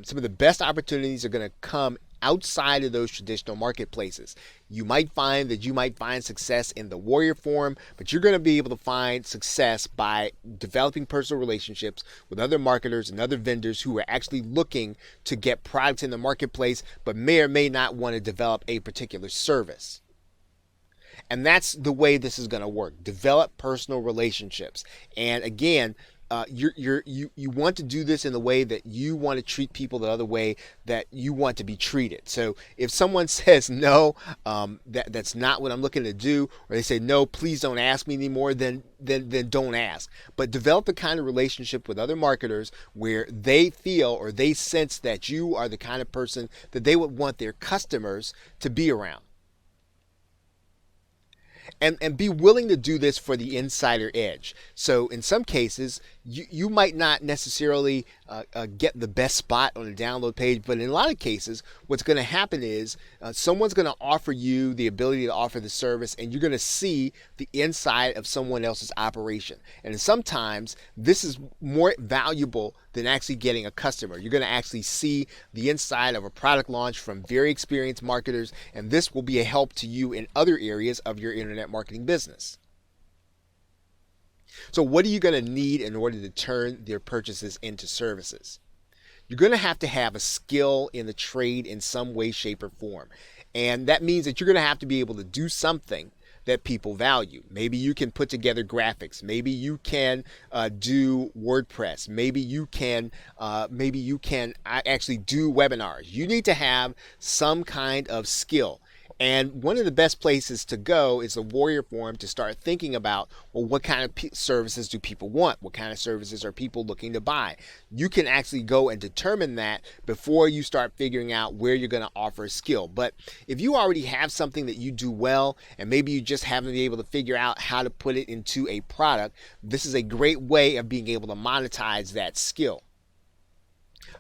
Some of the best opportunities are going to come outside of those traditional marketplaces. You might find success in the warrior form, but you're going to be able to find success by developing personal relationships with other marketers and other vendors who are actually looking to get products in the marketplace, but may or may not want to develop a particular service. And that's the way this is going to work. Develop personal relationships. And again, you want to do this in the way that you want to treat people the other way that you want to be treated. So if someone says no, that's not what I'm looking to do, or they say no, please don't ask me anymore, then don't ask. But develop the kind of relationship with other marketers where they feel or they sense that you are the kind of person that they would want their customers to be around. And be willing to do this for the insider edge. So in some cases, you might not necessarily get the best spot on a download page, but in a lot of cases, what's going to happen is someone's going to offer you the ability to offer the service, and you're going to see the inside of someone else's operation. And sometimes this is more valuable than actually getting a customer. You're going to actually see the inside of a product launch from very experienced marketers, and this will be a help to you in other areas of your internet marketing business. So what are you going to need in order to turn their purchases into services? You're going to have a skill in the trade in some way, shape, or form. And that means that you're going to have to be able to do something that people value. Maybe you can put together graphics. Maybe you can do WordPress. Maybe you can actually do webinars. You need to have some kind of skill. And one of the best places to go is the warrior forum to start thinking about, well, what kind of services do people want? What kind of services are people looking to buy? You can actually go and determine that before you start figuring out where you're going to offer a skill. But if you already have something that you do well, and maybe you just haven't been able to figure out how to put it into a product, this is a great way of being able to monetize that skill.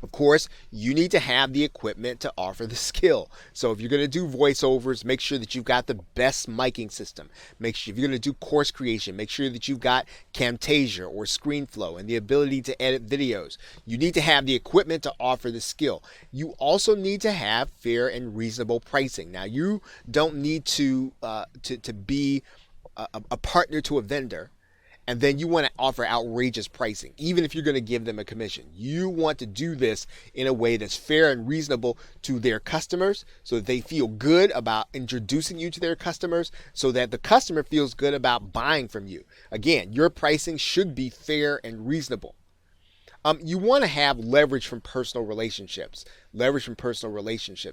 Of course, you need to have the equipment to offer the skill. So if you're going to do voiceovers, make sure that you've got the best miking system. Make sure if you're going to do course creation, make sure that you've got Camtasia or ScreenFlow and the ability to edit videos. You need to have the equipment to offer the skill. You also need to have fair and reasonable pricing. Now, you don't need to be a partner to a vendor and then you want to offer outrageous pricing, even if you're going to give them a commission. You want to do this in a way that's fair and reasonable to their customers so that they feel good about introducing you to their customers, so that the customer feels good about buying from you. Again, your pricing should be fair and reasonable. You want to have leverage from personal relationships.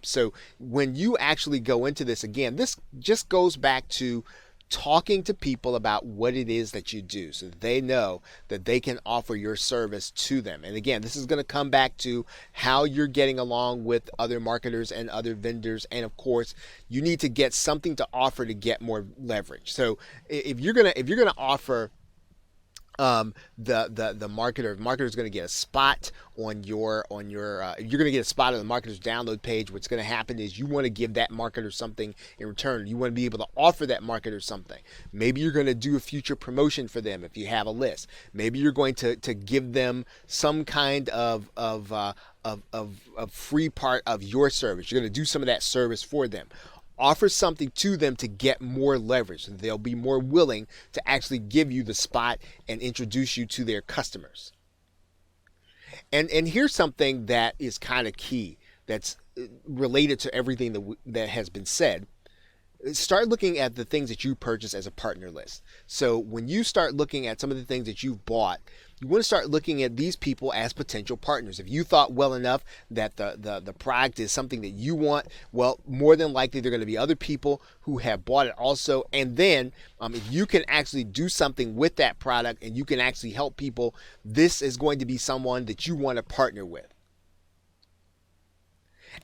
So when you actually go into this, again, this just goes back to talking to people about what it is that you do so that they know that they can offer your service to them. And again, this is going to come back to how you're getting along with other marketers and other vendors. And of course, you need to get something to offer to get more leverage. So if you're going to offer The marketer is going to get a spot on your you're going to get a spot on the marketer's download page. What's going to happen is you want to give that marketer something in return. You want to be able to offer that marketer something. Maybe you're going to do a future promotion for them if you have a list. Maybe you're going to give them some kind of free part of your service. You're going to do some of that service for them. Offer something to them to get more leverage. They'll be more willing to actually give you the spot and introduce you to their customers. And here's something that is kind of key that's related to everything that has been said. Start looking at the things that you purchase as a partner list. So when you start looking at some of the things that you've bought, you want to start looking at these people as potential partners. If you thought well enough that the product is something that you want, well, more than likely there are going to be other people who have bought it also. And then if you can actually do something with that product and you can actually help people, this is going to be someone that you want to partner with.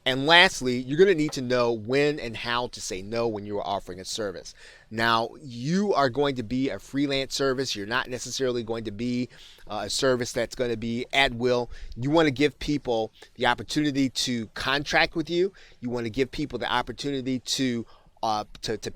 And lastly, you're going to need to know when and how to say no when you are offering a service. Now, you are going to be a freelance service. You're not necessarily going to be a service that's going to be at will. You want to give people the opportunity to contract with you. You want to give people the opportunity to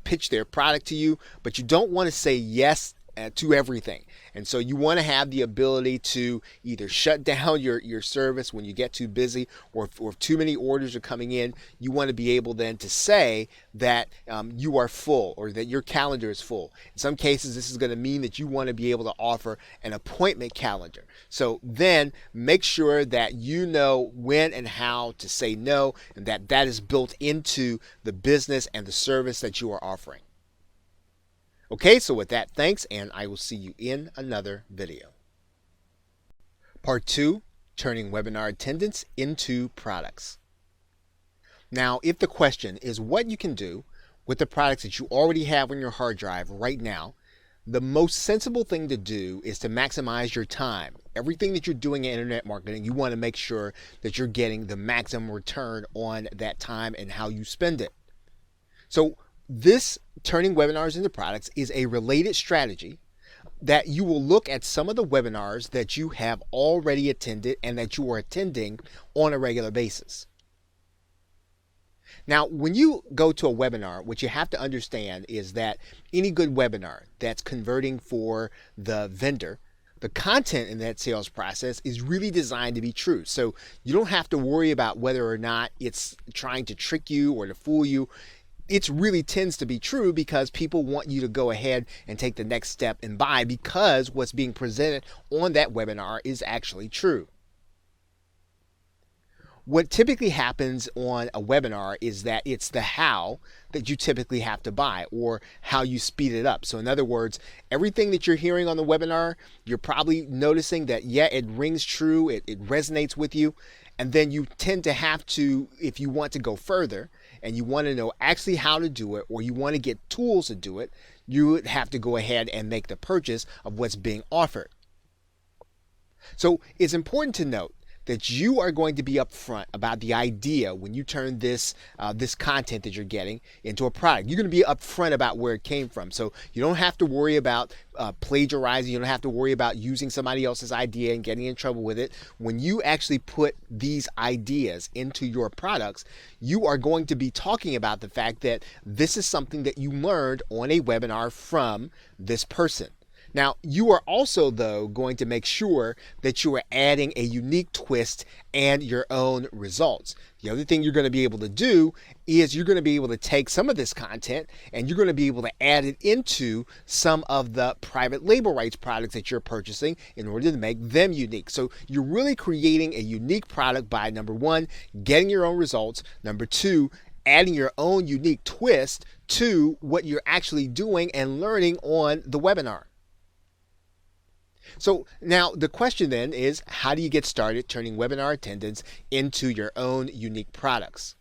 pitch their product to you, but you don't want to say yes to everything. And so you want to have the ability to either shut down your service when you get too busy, or if too many orders are coming in, you want to be able then to say that you are full or that your calendar is full. In some cases, this is going to mean that you want to be able to offer an appointment calendar. So then make sure that you know when and how to say no, and that is built into the business and the service that you are offering. Okay, so with that, thanks, and I will see you in another video. Part 2, turning webinar attendance into products. Now, if the question is what you can do with the products that you already have on your hard drive right now, the most sensible thing to do is to maximize your time. Everything that you're doing in internet marketing, you want to make sure that you're getting the maximum return on that time and how you spend it. So this turning webinars into products is a related strategy that you will look at some of the webinars that you have already attended and that you are attending on a regular basis. Now, when you go to a webinar, what you have to understand is that any good webinar that's converting for the vendor, the content in that sales process is really designed to be true. So you don't have to worry about whether or not it's trying to trick you or to fool you. It really tends to be true because people want you to go ahead and take the next step and buy because what's being presented on that webinar is actually true. What typically happens on a webinar is that it's the how that you typically have to buy or how you speed it up. So in other words, everything that you're hearing on the webinar, you're probably noticing that, yeah, it rings true, it resonates with you. And then you tend to have to, if you want to go further and you want to know actually how to do it, or you want to get tools to do it, you would have to go ahead and make the purchase of what's being offered. So it's important to note that you are going to be upfront about the idea when you turn this content that you're getting into a product. You're going to be upfront about where it came from. So you don't have to worry about plagiarizing. You don't have to worry about using somebody else's idea and getting in trouble with it. When you actually put these ideas into your products, you are going to be talking about the fact that this is something that you learned on a webinar from this person. Now, you are also, though, going to make sure that you are adding a unique twist and your own results. The other thing you're going to be able to do is you're going to be able to take some of this content and you're going to be able to add it into some of the private label rights products that you're purchasing in order to make them unique. So you're really creating a unique product by, number one, getting your own results, number two, adding your own unique twist to what you're actually doing and learning on the webinar. So now the question then is, how do you get started turning webinar attendance into your own unique products?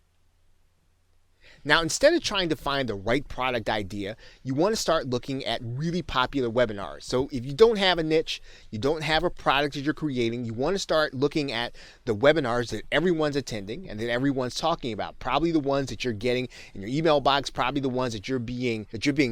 Now, instead of trying to find the right product idea, you want to start looking at really popular webinars. So if you don't have a niche, you don't have a product that you're creating, you want to start looking at the webinars that everyone's attending and that everyone's talking about. Probably the ones that you're getting in your email box, probably the ones that you're being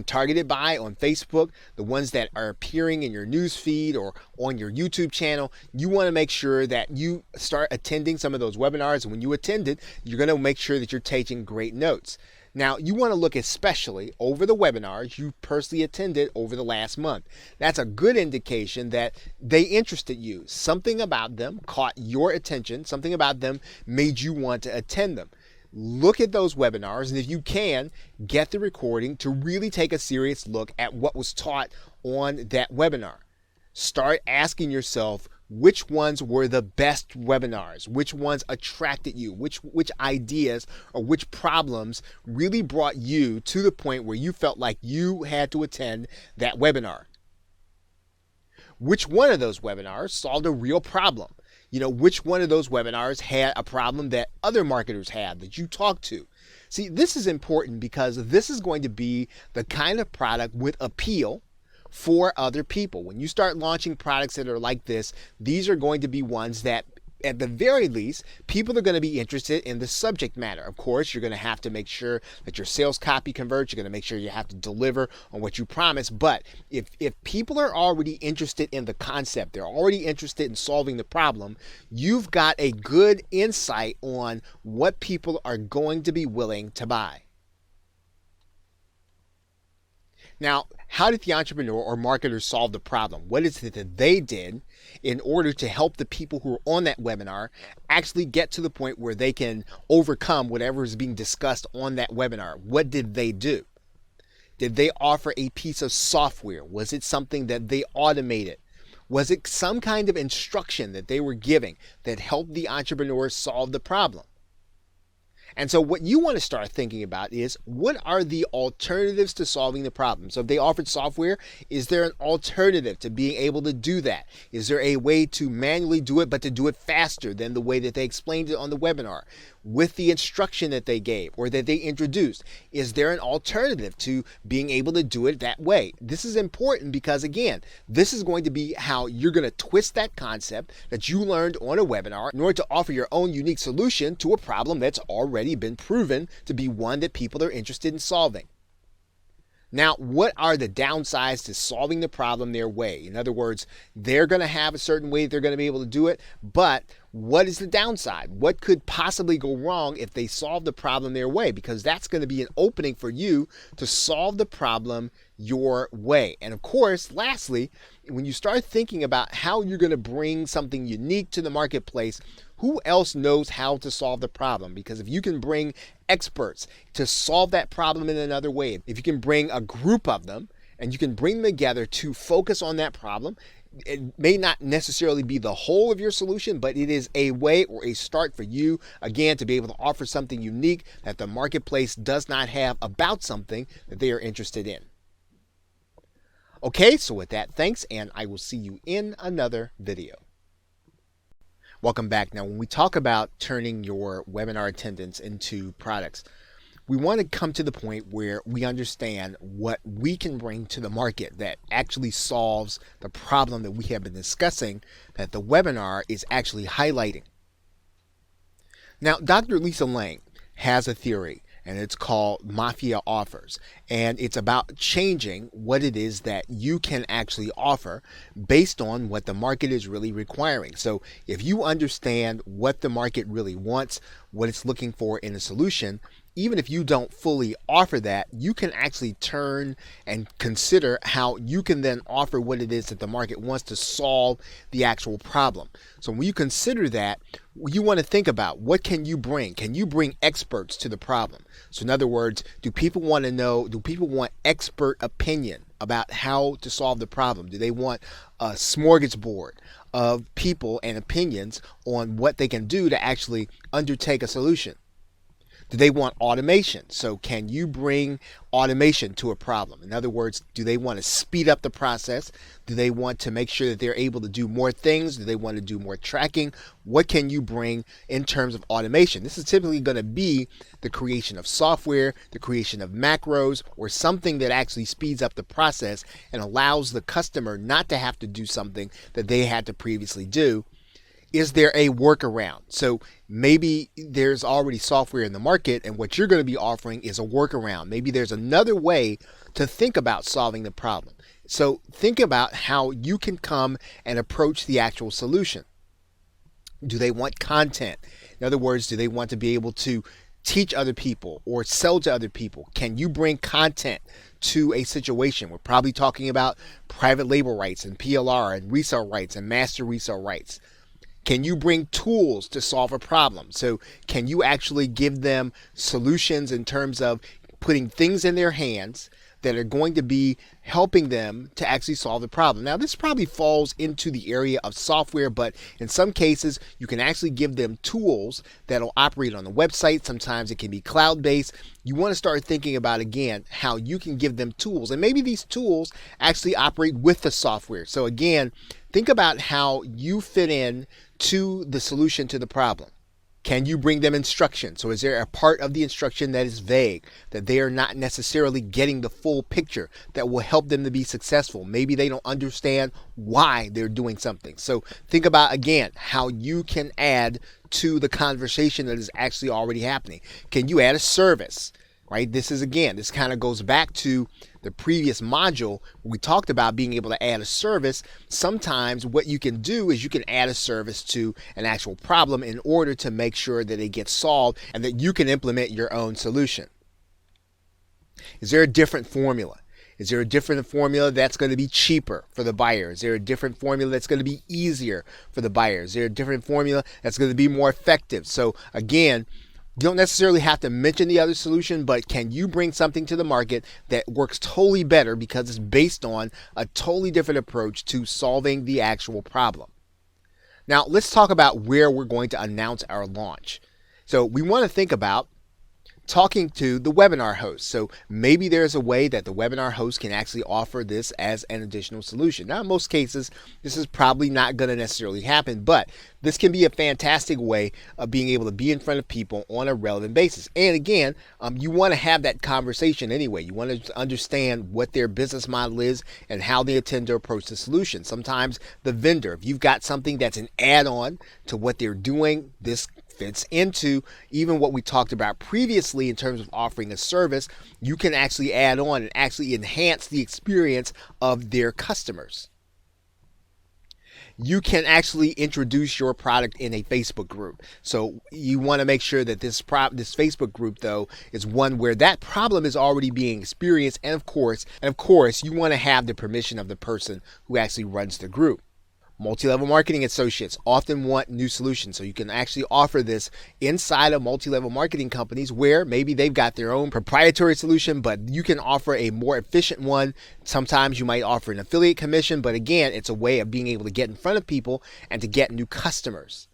targeted by on Facebook, the ones that are appearing in your news feed or on your YouTube channel. You want to make sure that you start attending some of those webinars, and when you attend it, you're going to make sure that you're taking great notes. Now, you want to look especially over the webinars you personally attended over the last month. That's a good indication that they interested you. Something about them caught your attention. Something about them made you want to attend them. Look at those webinars, and if you can, get the recording to really take a serious look at what was taught on that webinar. Start asking yourself, which ones were the best webinars? Which ones attracted you? Which ideas or which problems really brought you to the point where you felt like you had to attend that webinar? Which one of those webinars solved a real problem? Which one of those webinars had a problem that other marketers had that you talked to? See, this is important because this is going to be the kind of product with appeal for other people. When you start launching products that are like this, these are going to be ones that, at the very least, people are going to be interested in the subject matter. Of course, you're going to have to make sure that your sales copy converts. You're going to make sure you have to deliver on what you promise. But if people are already interested in the concept, they're already interested in solving the problem, you've got a good insight on what people are going to be willing to buy. Now, how did the entrepreneur or marketer solve the problem? What is it that they did in order to help the people who are on that webinar actually get to the point where they can overcome whatever is being discussed on that webinar? What did they do? Did they offer a piece of software? Was it something that they automated? Was it some kind of instruction that they were giving that helped the entrepreneur solve the problem? And so what you want to start thinking about is, what are the alternatives to solving the problem? So if they offered software, is there an alternative to being able to do that? Is there a way to manually do it, but to do it faster than the way that they explained it on the webinar? With the instruction that they gave or that they introduced, is there an alternative to being able to do it that way? This is important because, again, this is going to be how you're going to twist that concept that you learned on a webinar in order to offer your own unique solution to a problem that's already been proven to be one that people are interested in solving. Now, what are the downsides to solving the problem their way? In other words, they're going to have a certain way that they're going to be able to do it, but what is the downside? What could possibly go wrong if they solve the problem their way? Because that's going to be an opening for you to solve the problem your way. And of course, lastly, when you start thinking about how you're going to bring something unique to the marketplace, who else knows how to solve the problem? Because if you can bring experts to solve that problem in another way, if you can bring a group of them and you can bring them together to focus on that problem, it may not necessarily be the whole of your solution, but it is a way or a start for you, again, to be able to offer something unique that the marketplace does not have about something that they are interested in. Okay, so with that, thanks, and I will see you in another video. Welcome back. Now, when we talk about turning your webinar attendance into products, we want to come to the point where we understand what we can bring to the market that actually solves the problem that we have been discussing, that the webinar is actually highlighting. Now, Dr. Lisa Lang has a theory, and it's called Mafia Offers. And it's about changing what it is that you can actually offer based on what the market is really requiring. So if you understand what the market really wants, what it's looking for in a solution, even if you don't fully offer that, you can actually turn and consider how you can then offer what it is that the market wants to solve the actual problem. So when you consider that, you want to think about, what can you bring? Can you bring experts to the problem? So in other words, do people want to know, do people want expert opinion about how to solve the problem? Do they want a smorgasbord of people and opinions on what they can do to actually undertake a solution? Do they want automation? So can you bring automation to a problem? In other words, do they want to speed up the process? Do they want to make sure that they're able to do more things? Do they want to do more tracking? What can you bring in terms of automation? This is typically going to be the creation of software, the creation of macros, or something that actually speeds up the process and allows the customer not to have to do something that they had to previously do. Is there a workaround? So maybe there's already software in the market and what you're going to be offering is a workaround. Maybe there's another way to think about solving the problem. So think about how you can come and approach the actual solution. Do they want content? In other words, do they want to be able to teach other people or sell to other people? Can you bring content to a situation? We're probably talking about private label rights and PLR and resale rights and master resale rights. Can you bring tools to solve a problem? So can you actually give them solutions in terms of putting things in their hands that are going to be helping them to actually solve the problem? Now, this probably falls into the area of software, but in some cases, you can actually give them tools that'll operate on the website. Sometimes it can be cloud-based. You want to start thinking about, again, how you can give them tools. And maybe these tools actually operate with the software. So again, think about how you fit in to the solution to the problem. Can you bring them instruction? So is there a part of the instruction that is vague, that they are not necessarily getting the full picture that will help them to be successful? Maybe they don't understand why they're doing something. So think about, again, how you can add to the conversation that is actually already happening. Can you add a service? Right? This kind of goes back to the previous module where we talked about being able to add a service. Sometimes what you can do is you can add a service to an actual problem in order to make sure that it gets solved and that you can implement your own solution. Is there a different formula? Is there a different formula that's going to be cheaper for the buyer? Is there a different formula that's going to be easier for the buyer? Is there a different formula that's going to be more effective? So again, you don't necessarily have to mention the other solution, but can you bring something to the market that works totally better because it's based on a totally different approach to solving the actual problem? Now, let's talk about where we're going to announce our launch. So we want to think about talking to the webinar host. So maybe there's a way that the webinar host can actually offer this as an additional solution. Now, in most cases, this is probably not going to necessarily happen, but this can be a fantastic way of being able to be in front of people on a relevant basis. And again, you want to have that conversation anyway. You want to understand what their business model is and how they intend to approach the solution. Sometimes the vendor, if you've got something that's an add-on to what they're doing, this fits into even what we talked about previously in terms of offering a service. You can actually add on and actually enhance the experience of their customers. You can actually introduce your product in a Facebook group. So you want to make sure that this Facebook group, though, is one where that problem is already being experienced. And of course, you want to have the permission of the person who actually runs the group. Multi-level marketing associates often want new solutions. So you can actually offer this inside of multi-level marketing companies where maybe they've got their own proprietary solution, but you can offer a more efficient one. Sometimes you might offer an affiliate commission, but again, it's a way of being able to get in front of people and to get new customers.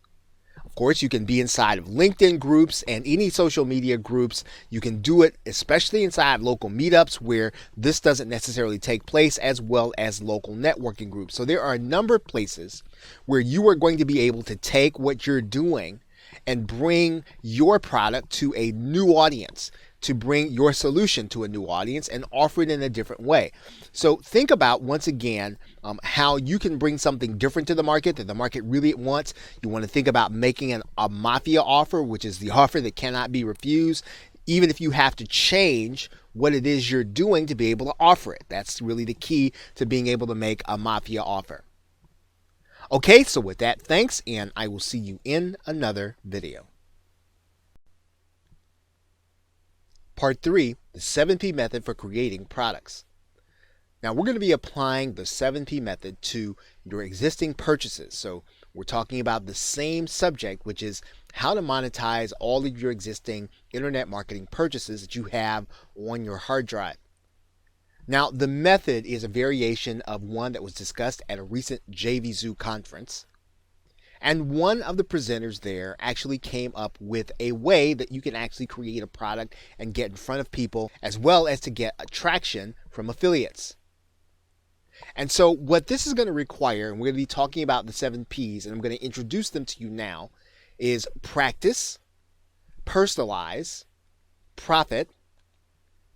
Of course, you can be inside of LinkedIn groups and any social media groups. You can do it especially inside local meetups where this doesn't necessarily take place, as well as local networking groups. So there are a number of places where you are going to be able to take what you're doing and bring your product to a new audience, to bring your solution to a new audience and offer it in a different way. So think about, once again, how you can bring something different to the market that the market really wants. You want to think about making a mafia offer, which is the offer that cannot be refused, even if you have to change what it is you're doing to be able to offer it. That's really the key to being able to make a mafia offer. Okay, so with that, thanks, and I will see you in another video. Part 3, the 7P method for creating products. Now we're going to be applying the 7P method to your existing purchases. So we're talking about the same subject, which is how to monetize all of your existing internet marketing purchases that you have on your hard drive. Now the method is a variation of one that was discussed at a recent JVZoo conference. And one of the presenters there actually came up with a way that you can actually create a product and get in front of people, as well as to get attraction from affiliates. And so what this is going to require, and we're going to be talking about the 7 P's, and I'm going to introduce them to you now, is practice, personalize, profit,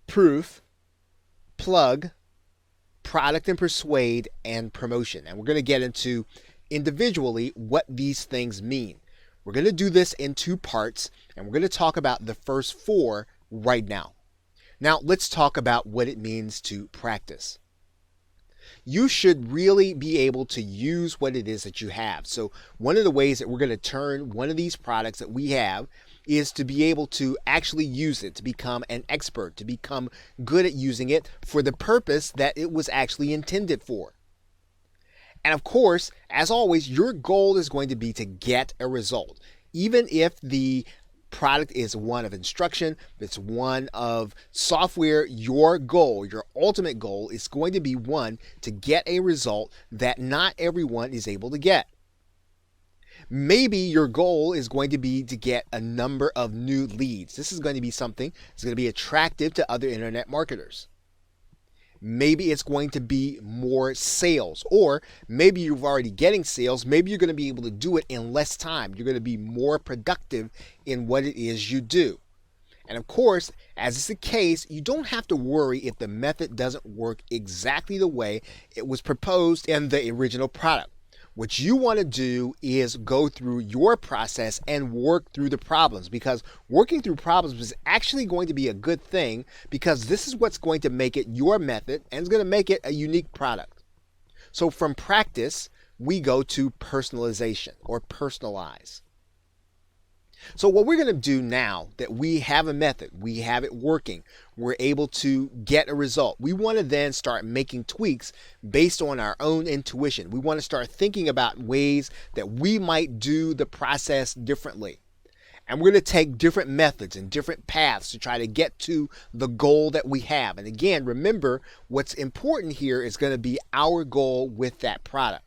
proof, plug, product and persuade, and promotion. And we're going to get into individually what these things mean. We're going to do this in 2 parts, and we're going to talk about the first 4 right now. Now, let's talk about what it means to practice. You should really be able to use what it is that you have. So one of the ways that we're going to turn one of these products that we have is to be able to actually use it, to become an expert, to become good at using it for the purpose that it was actually intended for. And of course, as always, your goal is going to be to get a result. Even if the product is one of instruction, if it's one of software, your goal, your ultimate goal is going to be one to get a result that not everyone is able to get. Maybe your goal is going to be to get a number of new leads. This is going to be something that's going to be attractive to other internet marketers. Maybe it's going to be more sales, or maybe you're already getting sales. Maybe you're going to be able to do it in less time. You're going to be more productive in what it is you do. And of course, as is the case, you don't have to worry if the method doesn't work exactly the way it was proposed in the original product. What you want to do is go through your process and work through the problems, because working through problems is actually going to be a good thing, because this is what's going to make it your method and it's going to make it a unique product. So from practice, we go to personalization or personalize. So what we're going to do now that we have a method, we have it working, we're able to get a result, we want to then start making tweaks based on our own intuition. We want to start thinking about ways that we might do the process differently. And we're going to take different methods and different paths to try to get to the goal that we have. And again, remember, what's important here is going to be our goal with that product.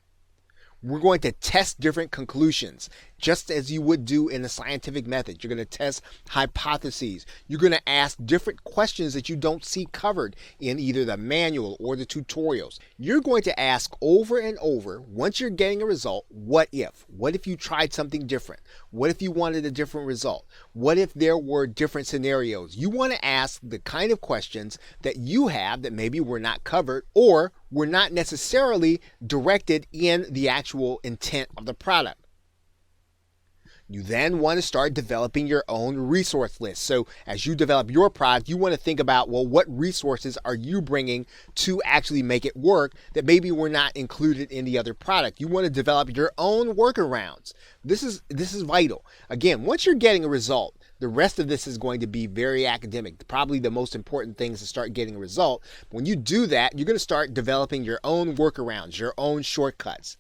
We're going to test different conclusions, just as you would do in a scientific method. You're going to test hypotheses. You're going to ask different questions that you don't see covered in either the manual or the tutorials. You're going to ask over and over, once you're getting a result, what if? What if you tried something different? What if you wanted a different result? What if there were different scenarios? You want to ask the kind of questions that you have that maybe were not covered or were not necessarily directed in the actual intent of the product. You then want to start developing your own resource list. So as you develop your product, you want to think about, well, what resources are you bringing to actually make it work that maybe were not included in the other product? You want to develop your own workarounds. This is vital. Again, once you're getting a result, the rest of this is going to be very academic. Probably the most important thing is to start getting a result. When you do that, you're going to start developing your own workarounds, your own shortcuts.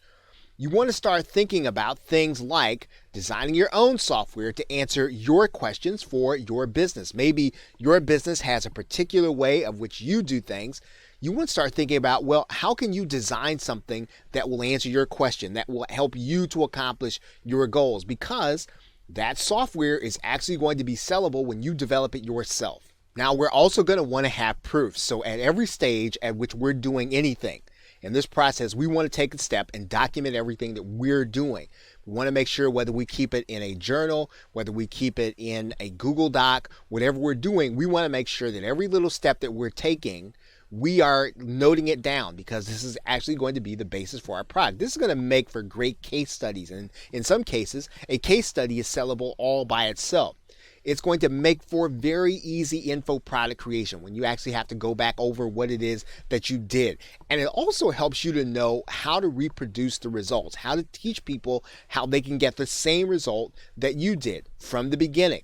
You want to start thinking about things like designing your own software to answer your questions for your business. Maybe your business has a particular way of which you do things. You want to start thinking about, well, how can you design something that will answer your question, that will help you to accomplish your goals? Because that software is actually going to be sellable when you develop it yourself. Now, we're also going to want to have proof. So at every stage at which we're doing anything, in this process, we want to take a step and document everything that we're doing. We want to make sure whether we keep it in a journal, whether we keep it in a Google Doc, whatever we're doing, we want to make sure that every little step that we're taking, we are noting it down, because this is actually going to be the basis for our product. This is going to make for great case studies. And in some cases, a case study is sellable all by itself. It's going to make for very easy info product creation when you actually have to go back over what it is that you did. And it also helps you to know how to reproduce the results, how to teach people how they can get the same result that you did from the beginning.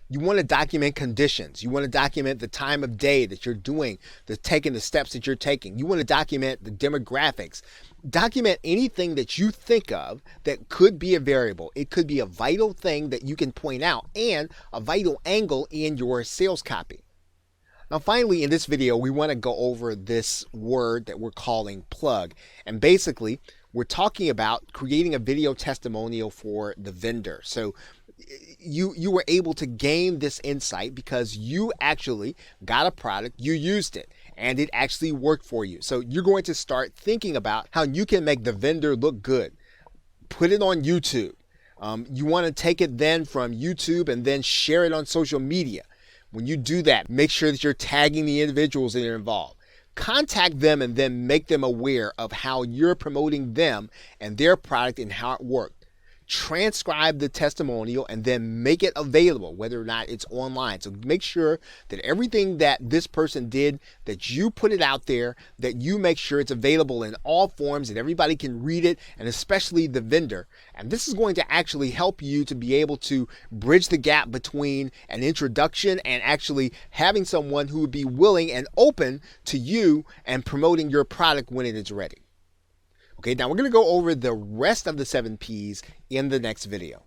You want to document conditions. You want to document the time of day that you're doing, taking the steps that you're taking. You want to document the demographics. Document anything that you think of that could be a variable. It could be a vital thing that you can point out and a vital angle in your sales copy. Now, finally, in this video, we want to go over this word that we're calling plug. And basically, we're talking about creating a video testimonial for the vendor. So you were able to gain this insight because you actually got a product, you used it, and it actually worked for you. So you're going to start thinking about how you can make the vendor look good. Put it on YouTube. You want to take it then from YouTube and then share it on social media. When you do that, make sure that you're tagging the individuals that are involved. Contact them and then make them aware of how you're promoting them and their product and how it worked. Transcribe the testimonial and then make it available, whether or not it's online. So make sure that everything that this person did, that you put it out there, that you make sure it's available in all forms, that everybody can read it, and especially the vendor. And this is going to actually help you to be able to bridge the gap between an introduction and actually having someone who would be willing and open to you and promoting your product when it is ready. Okay, now we're going to go over the rest of the 7 Ps in the next video.